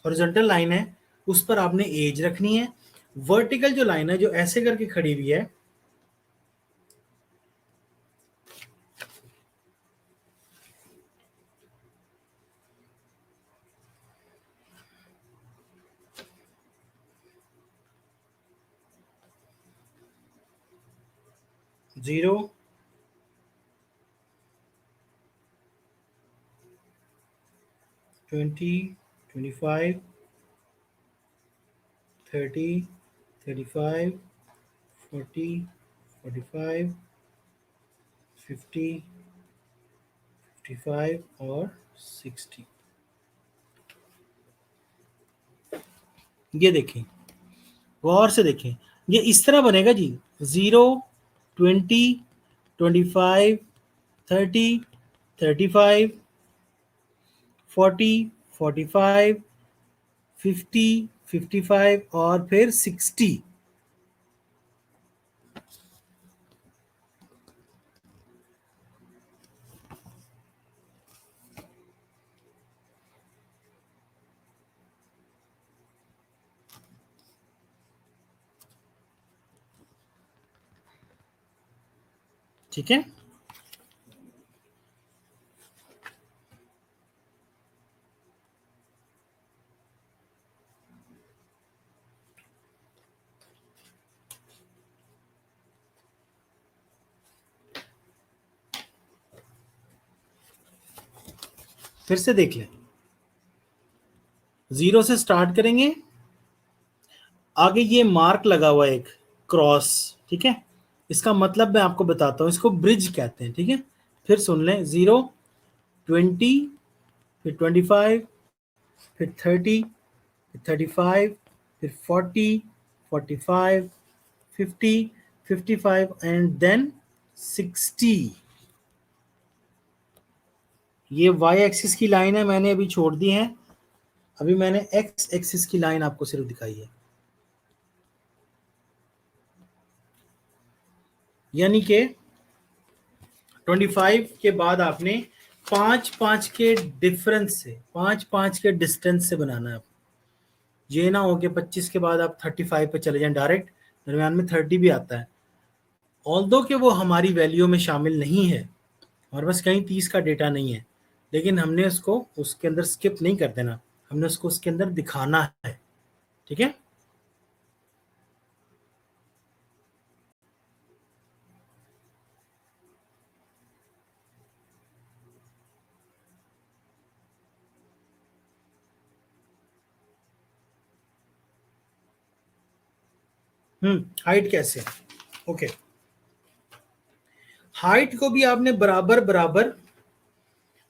हॉरिजॉन्टल लाइन है उस पर आपने एज रखनी है। वर्टिकल जो लाइन है जो ऐसे करके खड़ी हुई है, 0, 20, 25, 30, 35, 40, 45, 50, 55 और 60। ये देखें, गौर से देखें, ये इस तरह बनेगा जी। 0, 20, 25, 30, 35, 40, 45, 50, 55 और फिर 60। ठीक है, फिर से देख लें। 0 से स्टार्ट करेंगे, आगे ये मार्क लगा हुआ है एक क्रॉस, ठीक है। इसका मतलब मैं आपको बताता हूं, इसको ब्रिज कहते हैं, ठीक है। फिर सुन लें, 0, 20, फिर 25, फिर 30, फिर 35, फिर 40, 45, 50, 55 एंड देन 60। ये वाई एक्सिस की लाइन है, मैंने अभी छोड़ दी है। अभी मैंने एक्स एक्सिस की लाइन आपको सिर्फ दिखाई है। यानी कि 25 के बाद आपने 5-5 के डिफरेंस से, 5-5 के डिस्टेंस से बनाना है। ये ना हो कि 25 के बाद आप 35 पे चले जाएं डायरेक्ट, दरम्यान में 30 भी आता है। ऑल्दो कि वो हमारी वैल्यू में शामिल नहीं है, हमारे पास कहीं 30 का डेटा नहीं है, लेकिन हमने उसको उसके अंदर स्किप नहीं कर देना, हमने उसको उसके अंदर दिखाना है। ठीक है, हाइट कैसे? ओके, हाइट को भी आपने बराबर बराबर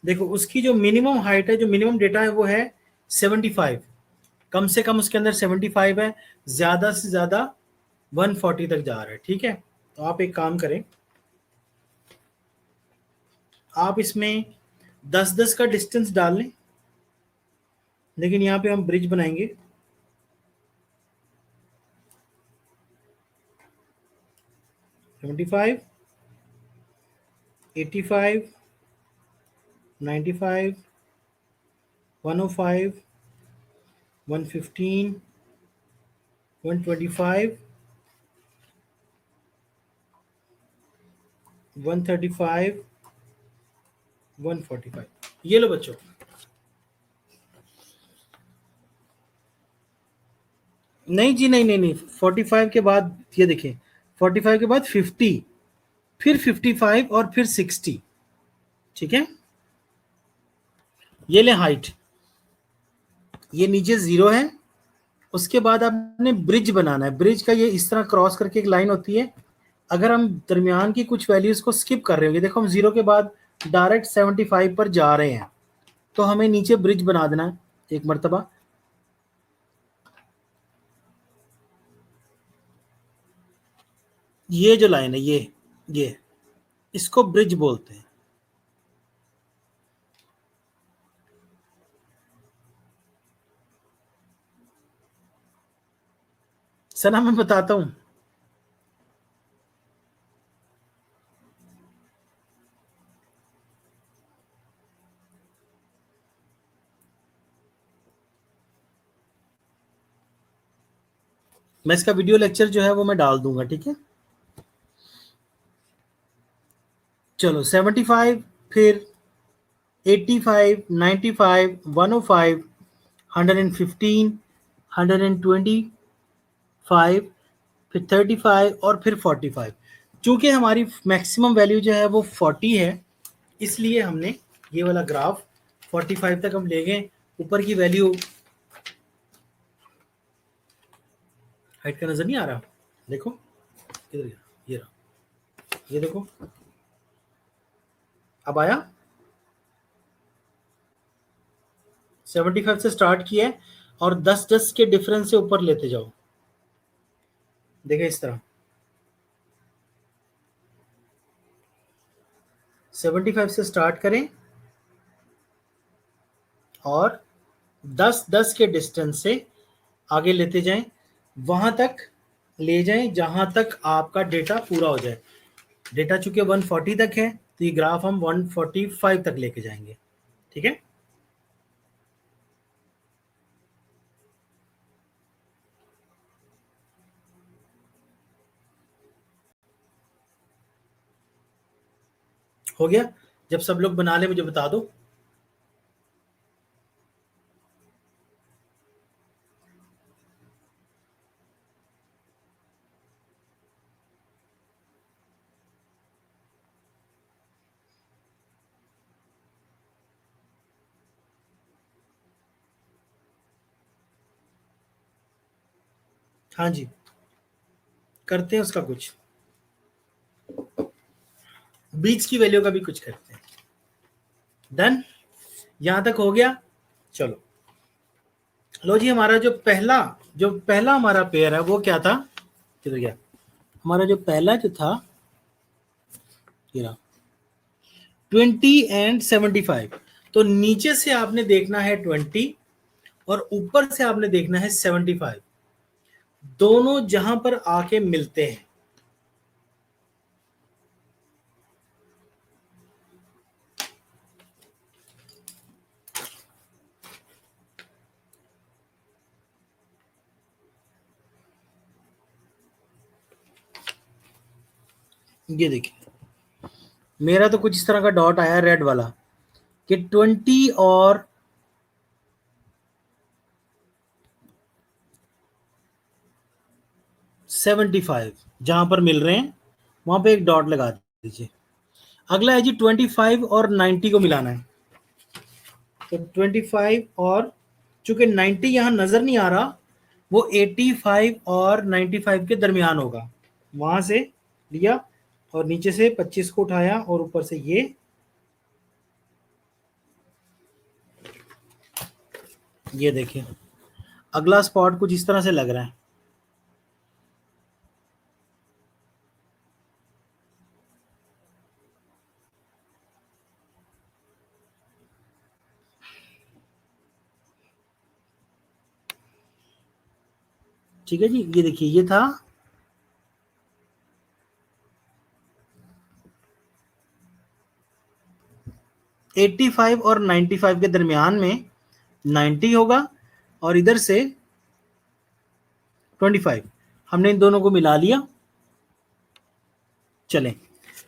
देखो, उसकी जो मिनिमम हाइट है, जो मिनिमम डेटा है वो है 75, कम से कम उसके अंदर 75 है, ज्यादा से ज्यादा 140 तक जा रहा है। ठीक है, तो आप एक काम करें, आप इसमें 10-10 का डिस्टेंस डाल लें, लेकिन यहाँ पे हम ब्रिज बनाएंगे। 75, 85, 95, 105, 115, 125, 135, 145। ये लो बच्चों, नहीं जी, नहीं नहीं नहीं, 45 के बाद ये देखिए, 45 के बाद 50, फिर 55 और फिर 60। ठीक है, ये ले हाइट, ये नीचे 0 है। उसके बाद आपने ब्रिज बनाना है। ब्रिज का ये इस तरह क्रॉस करके एक लाइन होती है। अगर हम दरमियान की कुछ वैल्यूज को स्किप कर रहे होंगे, देखो हम 0 के बाद डायरेक्ट 75 पर जा रहे हैं, तो हमें नीचे ब्रिज बना देना है एक मरतबा। ये जो लाइन है, ये इसको ब्रिज बोलते हैं। सना मैं बताता हूं, मैं इसका वीडियो लेक्चर जो है वो मैं डाल दूंगा। ठीक है, चलो 75, फिर 85, 95, 105, 115, 125, फिर 35 और फिर 45। चूंकि हमारी मैक्सिमम वैल्यू जो है वो 40 है, इसलिए हमने ये वाला ग्राफ 45 तक हम ले गए। ऊपर की वैल्यू, हाइट का नजर नहीं आ रहा, देखो किधर गया, ये रहा, ये देखो, अब आया। 75 से स्टार्ट किया है और 10-10 के डिफरेंस से ऊपर लेते जाओ। देखिए इस तरह 75 से स्टार्ट करें और 10-10 के डिस्टेंस से आगे लेते जाएं, वहां तक ले जाएं जहां तक आपका डेटा पूरा हो जाए। डेटा चूंकि 140 तक है तो ये ग्राफ हम 145 तक लेके जाएंगे। ठीक है, हो गया। जब सब लोग बना ले मुझे बता दो। हाँ जी, करते हैं उसका कुछ, बीच की वैल्यू का भी कुछ करते हैं। डन, यहां तक हो गया। चलो लो जी, हमारा जो पहला हमारा पेयर है वो क्या था, किधर गया हमारा जो पहला जो था, ये रहा 20 और 75। तो नीचे से आपने देखना है 20 और ऊपर से आपने देखना है 75, दोनों जहां पर आके मिलते हैं। ये देखिए मेरा तो कुछ इस तरह का डॉट आया रेड वाला कि 20 और 75 जहां पर मिल रहे हैं वहां पे एक डॉट लगा दीजिए। अगला है जी 25 और 90 को मिलाना है। तो 25 और चूंकि 90 यहां नजर नहीं आ रहा, वो 85 और 95 के दरमियान होगा। वहां से लिया और नीचे से 25 को उठाया और ऊपर से ये देखिए अगला स्पॉट कुछ इस तरह से लग रहा है। ठीक है जी, ये देखिए ये था 85 और 95 के दरमियान में 90 होगा और इधर से 25। हमने इन दोनों को मिला लिया। चलें,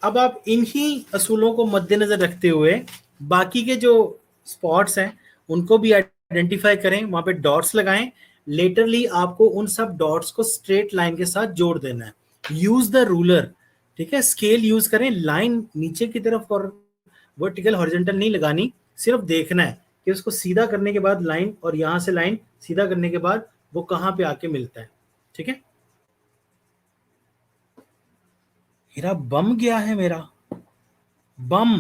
अब आप इन्हीं असूलों को मद्देनजर रखते हुए बाकी के जो स्पॉट्स हैं उनको भी आइडेंटिफाई करें, वहां पे डॉट्स लगाएं। लेटरली आपको उन सब डॉट्स को स्ट्रेट लाइन के साथ जोड़ देना है। यूज द रूलर, ठीक है, स्केल यूज करें। लाइन नीचे की तरफ और वर्टिकल हॉरिजॉन्टल नहीं लगानी, सिर्फ देखना है कि उसको सीधा करने के बाद लाइन और यहां से लाइन सीधा करने के बाद वो कहां पे आके मिलता है। ठीक है, हीरा बम गया है मेरा, बम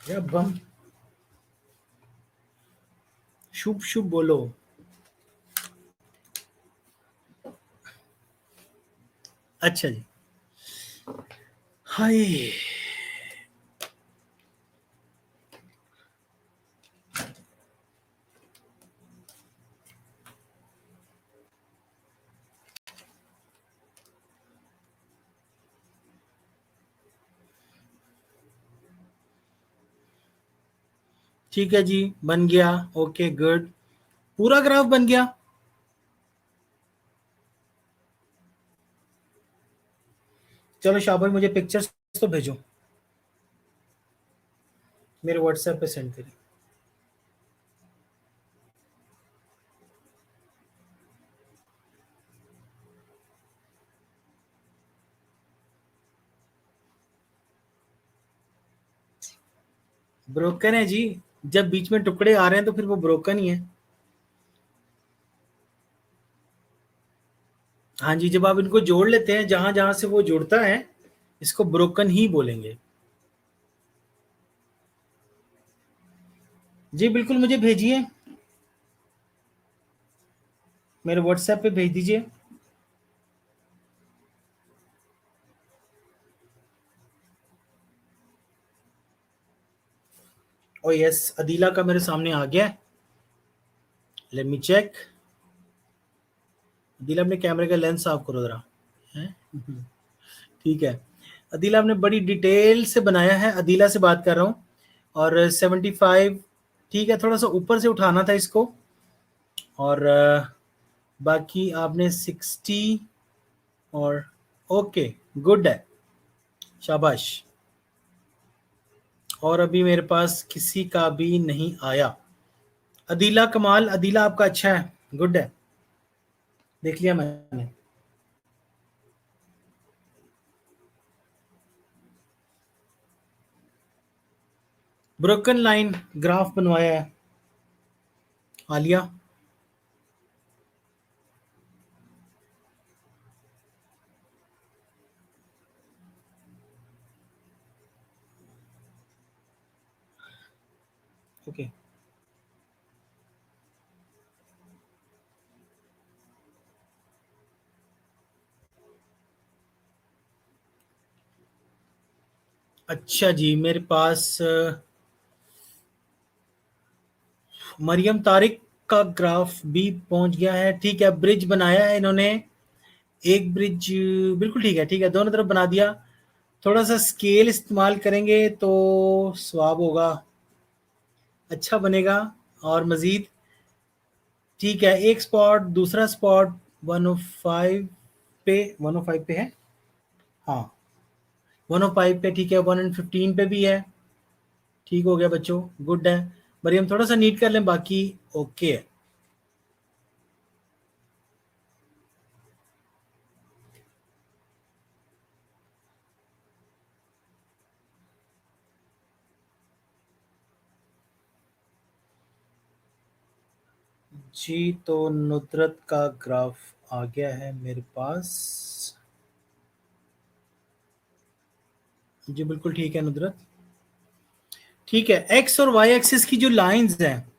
या बम, शुभ शुभ बोलो। अच्छा जी, हाय, ठीक है जी, बन गया। ओके गुड, पूरा ग्राफ बन गया। चलो शाबाश, मुझे पिक्चर्स तो भेजो, मेरे व्हाट्सएप पे सेंड करें। ब्रोकन है जी, जब बीच में टुकड़े आ रहे हैं तो फिर वो ब्रोकन ही है। हाँ जी, जब आप इनको जोड़ लेते हैं जहां जहां से वो जुड़ता है, इसको ब्रोकन ही बोलेंगे। जी बिल्कुल, मुझे भेजिए, मेरे व्हाट्सएप पे भेज दीजिए। ओ यस, अदीला का मेरे सामने आ गया। Let me check. अदीला, अपने कैमरे का लेंस साफ करो जरा। हैं? ठीक है। अदीला आपने बड़ी डिटेल से बनाया है। अदीला से बात कर रहा हूँ। और 75, ठीक है, थोड़ा सा ऊपर से उठाना था इसको। और बाकी आपने 60 और ओके, गुड है, शाबाश। और अभी मेरे पास किसी का भी नहीं आया। अदीला कमाल, अदीला आपका अच्छा है, गुड है, देख लिया मैंने। ब्रोकन लाइन ग्राफ बनवाया है आलिया। ओके, अच्छा जी, मेरे पास मरियम तारिक का ग्राफ भी पहुंच गया है। ठीक है, ब्रिज बनाया है इन्होंने, एक ब्रिज, बिल्कुल ठीक है, ठीक है, दोनों तरफ बना दिया। थोड़ा सा स्केल इस्तेमाल करेंगे तो स्वाब होगा, अच्छा बनेगा। और मजीद, ठीक है, एक स्पॉट, दूसरा स्पॉट 105 पे, 105 पे है, हाँ 105 पे, ठीक है, 115 पे भी है। ठीक हो गया बच्चों, गुड है। मरियम थोड़ा सा नीट कर लें, बाकी ओके है। जी, तो नुदरत का ग्राफ आ गया है मेरे पास। जी बिल्कुल ठीक है नुदरत। ठीक है, एक्स और वाई एक्सिस की जो लाइंस हैं,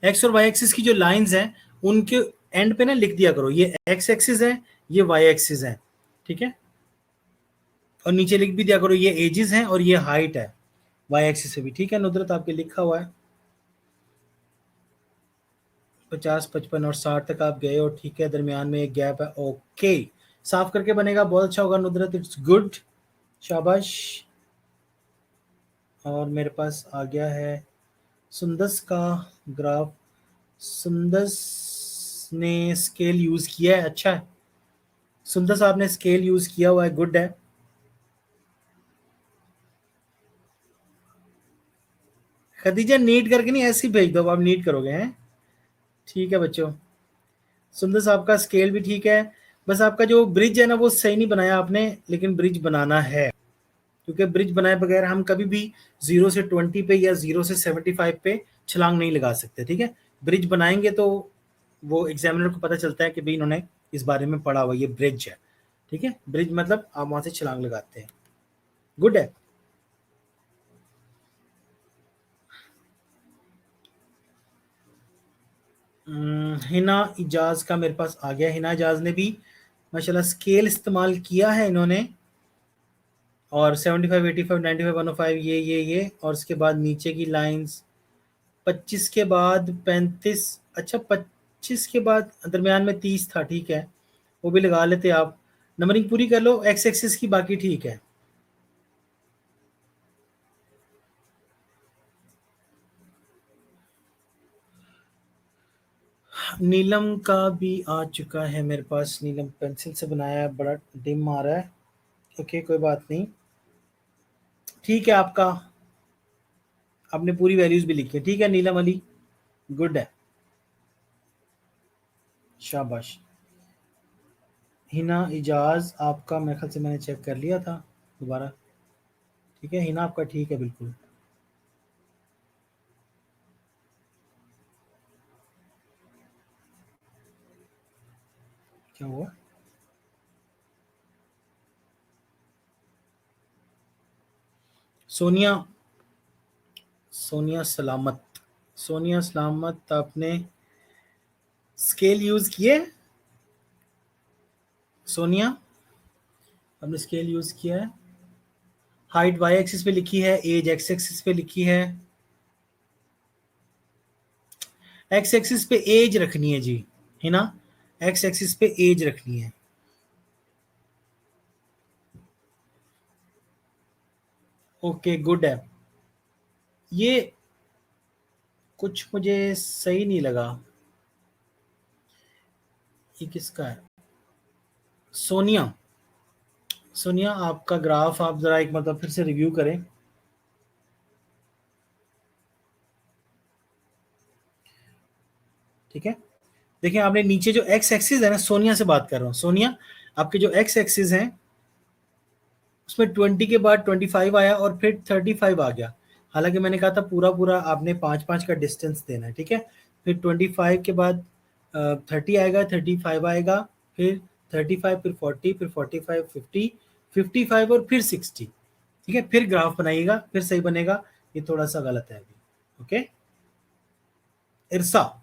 एक्स और वाई एक्सिस की जो लाइंस हैं, उनके एंड पे ना लिख दिया करो, ये एक्स एक्सिस है, ये वाई एक्सिस है, ठीक है। और नीचे लिख भी दिया करो, ये एजेस हैं और ये हाइट है वाई एक्सिस से भी, ठीक है नुदरत, आपके लिखा हुआ है। 50, 55 और 60 तक आप गए हो, ठीक है, दरमियान में एक गैप है, ओके। साफ करके बनेगा, बहुत अच्छा होगा नुदरत, इट्स गुड, शाबाश। और मेरे पास आ गया है सुंदस का ग्राफ। सुंदस ने स्केल यूज किया है, अच्छा है। सुंदस आपने स्केल यूज किया हुआ है, गुड है। खदीजा नीट करके नहीं, ऐसे ही भेज दो, अब आप नीट करोगे हैं। ठीक है बच्चों, सुंदर साहब का स्केल भी ठीक है। बस आपका जो ब्रिज है ना, वो सही नहीं बनाया आपने, लेकिन ब्रिज बनाना है, क्योंकि ब्रिज बनाए बगैर हम कभी भी 0 से 20 पे या 0 से 75 पे छलांग नहीं लगा सकते, ठीक है। ब्रिज बनाएंगे तो वो एग्जामिनर को पता चलता है कि भाई इन्होंने इस बारे में पढ़ा हुआ, ये ब्रिज है, ठीक है। ब्रिज मतलब आप वहां से छलांग लगाते हैं, गुड है। हिना इजाज का मेरे पास आ गया। हिना इजाज ने भी माशाल्लाह स्केल इस्तेमाल किया है इन्होंने। और 75, 85, 95, 105, ये और उसके बाद नीचे की लाइंस 25 के बाद 35, अच्छा 25 के बाद दरमियान में 30 था, ठीक है, वो भी लगा लेते आप। नंबरिंग पूरी कर लो, एक्स एक्सिस की, बाकी ठीक है। नीलम का भी आ चुका है मेरे पास। नीलम पेंसिल से बनाया है, बड़ा डिम आ रहा है, ओके कोई बात नहीं। ठीक है, आपका, आपने पूरी वैल्यूज भी लिखी है, ठीक है नीलम अली, गुड है, शाबाश। हिना इजाज आपका मेरे ख्याल से मैंने चेक कर लिया था दोबारा, ठीक है, हिना आपका ठीक है बिल्कुल। क्या हुआ? सोनिया, सोनिया सलामत, सोनिया सलामत, आपने स्केल यूज किए? सोनिया, आपने स्केल यूज किया है? हाइट वाई एक्सिस पे लिखी है, एज एक्स एक्सिस पे लिखी है। एक्स एक्सिस पे एज रखनी है जी, है ना? एक्स एक्सिस पे एज रखनी है। ओके गुड है। ये कुछ मुझे सही नहीं लगा, ये किसका है? सोनिया, सोनिया आपका ग्राफ आप जरा एक मतलब फिर से रिव्यू करें। ठीक है, देखिए आपने नीचे जो एक्स एक्सिस है ना, सोनिया से बात कर रहा हूँ, सोनिया आपके जो एक्स एक्सिस हैं उसमें 20 के बाद 25 आया और फिर 35 आ गया। हालांकि मैंने कहा था पूरा पूरा आपने 5-5 का डिस्टेंस देना है, ठीक है। फिर 25 के बाद 30 आएगा, 35 आएगा, फिर 35, फिर 40, फिर 45, 50, 55 और फिर 60। ठीक है, फिर ग्राफ बनाइएगा, फिर सही बनेगा। ये थोड़ा सा गलत है अभी। ओके, इरसा,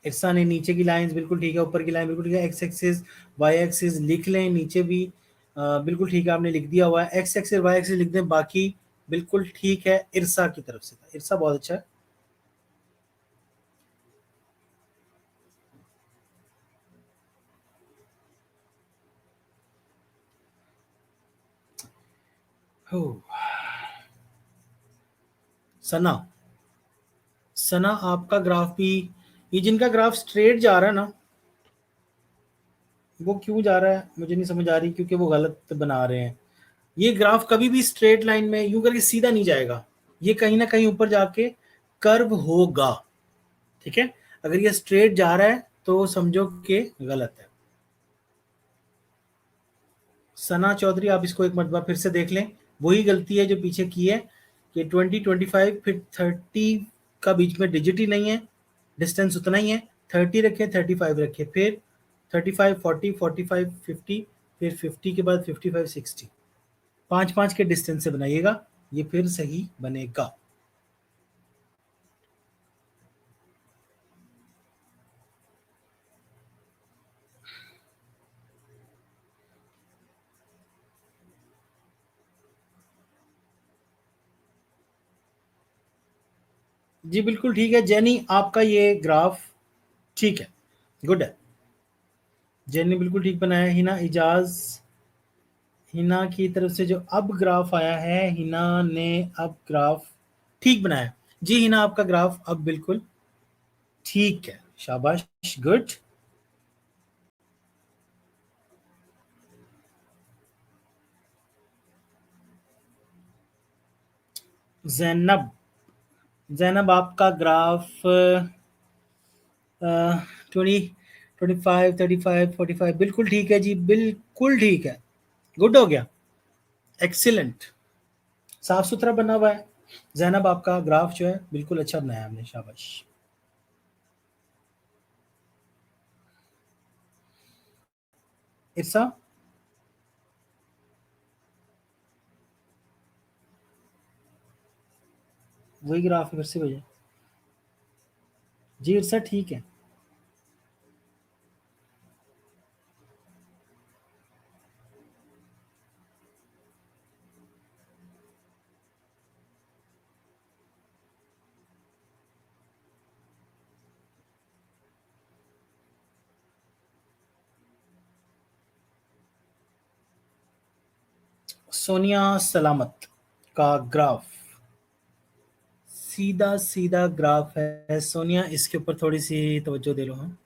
इरसा ने नीचे की लाइंस बिल्कुल ठीक है, ऊपर की लाइन बिल्कुल ठीक है। एक्स एक्सिस वाई एक्सिस लिख लें, नीचे भी बिल्कुल ठीक है, आपने लिख दिया हुआ है। एक्स एक्सिस वाई एक्सिस लिख दें, बाकी बिल्कुल ठीक है। इरसा की तरफ से था, इरसा बहुत अच्छा है। हो, सना, सना आपका ग्राफ भी, ये जिनका ग्राफ स्ट्रेट जा रहा है ना, वो क्यों जा रहा है मुझे नहीं समझ आ रही, क्योंकि वो गलत बना रहे हैं। ये ग्राफ कभी भी स्ट्रेट लाइन में यूं करके सीधा नहीं जाएगा, ये कहीं ना कहीं ऊपर जाके कर्व होगा। ठीक है, अगर ये स्ट्रेट जा रहा है तो समझो कि गलत है। सना चौधरी, आप इसको एक मरतबा फिर से देख लें, वही गलती है जो पीछे की है कि 20, 25 फिर 30 का बीच में डिजिट ही नहीं है, डिस्टेंस उतना ही है। 30 रखे, 35 रखे, फिर 35, 40, 45, 50, फिर 50 के बाद 55, 60। 5-5 के डिस्टेंस से बनाइएगा, ये फिर सही बनेगा। जी बिल्कुल ठीक है जैनी, आपका ये ग्राफ ठीक है, गुड है। जैनी बिल्कुल ठीक बनाया। हिना इजाज, हिना की तरफ से जो अब ग्राफ आया है, हिना ने अब ग्राफ ठीक बनाया। जी हिना, आपका ग्राफ अब बिल्कुल ठीक है, शाबाश, गुड। जैनब, जैनब आपका ग्राफ 20, 25, 35, 45 बिल्कुल ठीक है जी, बिल्कुल ठीक है, गुड हो गया, एक्सीलेंट, साफ सुथरा बना हुआ है। जैनब आपका ग्राफ जो है बिल्कुल अच्छा बनाया हमने, शाबाश। इरसा, वही ग्राफ फिर से भेजा। जी इरसा ठीक है। सोनिया सलामत का ग्राफ सीधा सीधा ग्राफ है। सोनिया इसके ऊपर थोड़ी सी तवज्जो दे लो। हाँ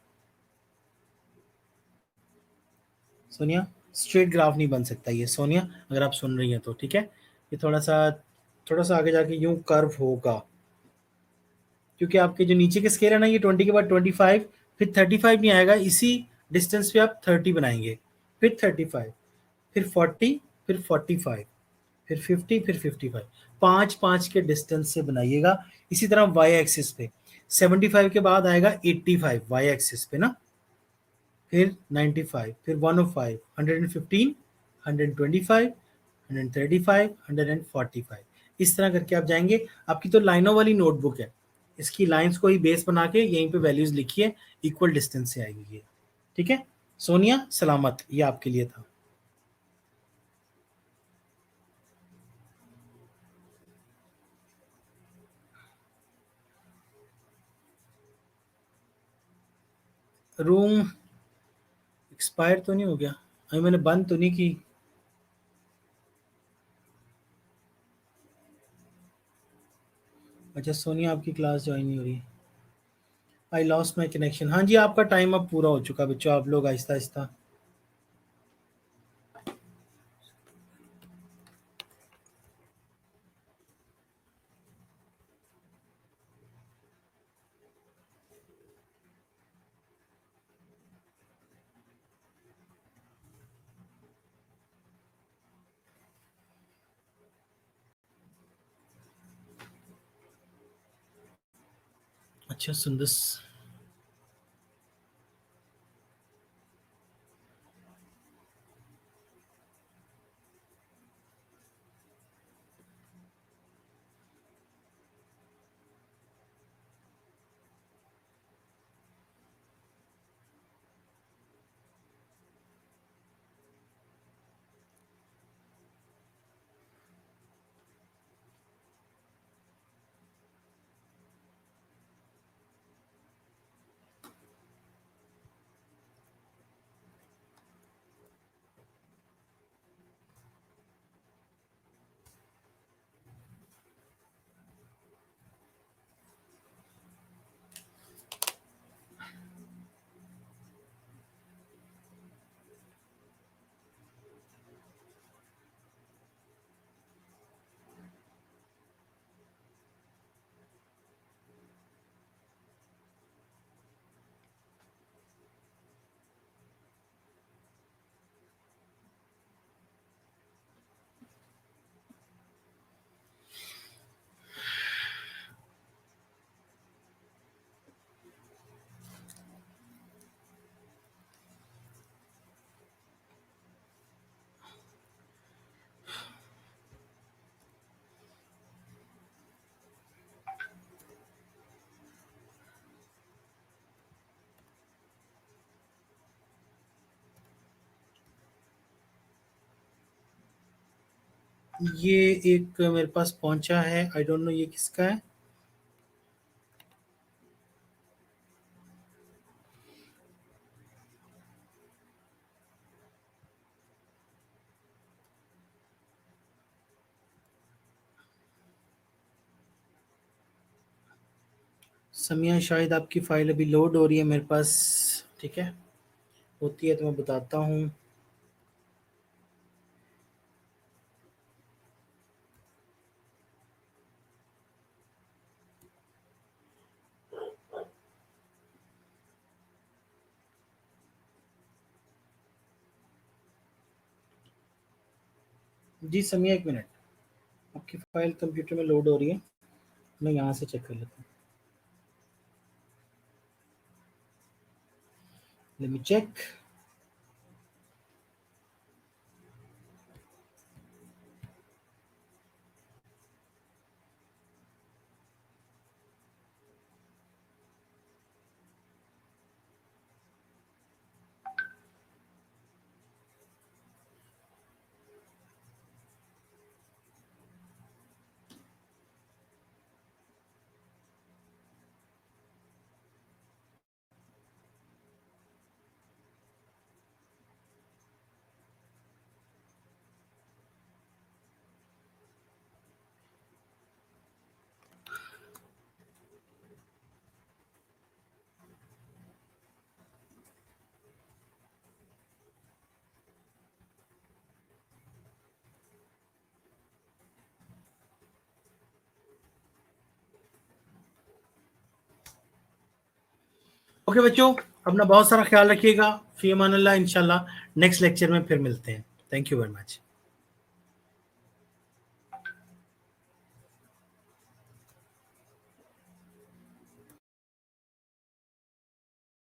सोनिया, स्ट्रेट ग्राफ नहीं बन सकता ये, सोनिया अगर आप सुन रही हैं तो ठीक है, ये थोड़ा सा आगे जाके यूं कर्व होगा, क्योंकि आपके जो नीचे के स्केल है ना, ये 20 के बाद 25, फिर 35 नहीं आएगा, इसी डिस्टेंस पे आप 30 बनाएंगे, फिर 35, फिर 40, फिर 45, फिर 50, फिर 55। 5-5 के डिस्टेंस से बनाइएगा। इसी तरह वाई एक्सिस पे 75 के बाद आएगा 85 वाई एक्सिस पे ना, फिर 95, फिर 105, 115, 125, 135, 145। इस तरह करके आप जाएंगे। आपकी तो लाइनों वाली नोटबुक है, इसकी लाइंस को ही बेस बना के यहीं पे वैल्यूज लिखिए, इक्वल डिस्टेंस से आएगी ये। ठीक है सोनिया, सलामत, ये आपके लिए था। रूम एक्सपायर तो नहीं हो गया? अभी मैंने बंद तो नहीं की? अच्छा सोनिया आपकी क्लास ज्वाइन नहीं हो रही। I lost my connection. हाँ जी, आपका टाइम अब पूरा हो चुका बच्चों, आप लोग आहिस्ता आहिस्ता। अच्छा सुंदस, ये एक मेरे पास पहुंचा है, आई डोंट नो ये किसका है। समिया शायद आपकी फाइल अभी लोड हो रही है मेरे पास। ठीक है, होती है तो मैं बताता हूँ। जी समिया एक मिनट, आपकी फाइल कंप्यूटर में लोड हो रही है, मैं यहाँ से चेक कर लेता हूँ। Let me check. ओके बच्चों, अपना बहुत सारा ख्याल रखिएगा। फी अमान अल्लाह, इंशाल्लाह नेक्स्ट लेक्चर में फिर मिलते हैं। Thank you very much.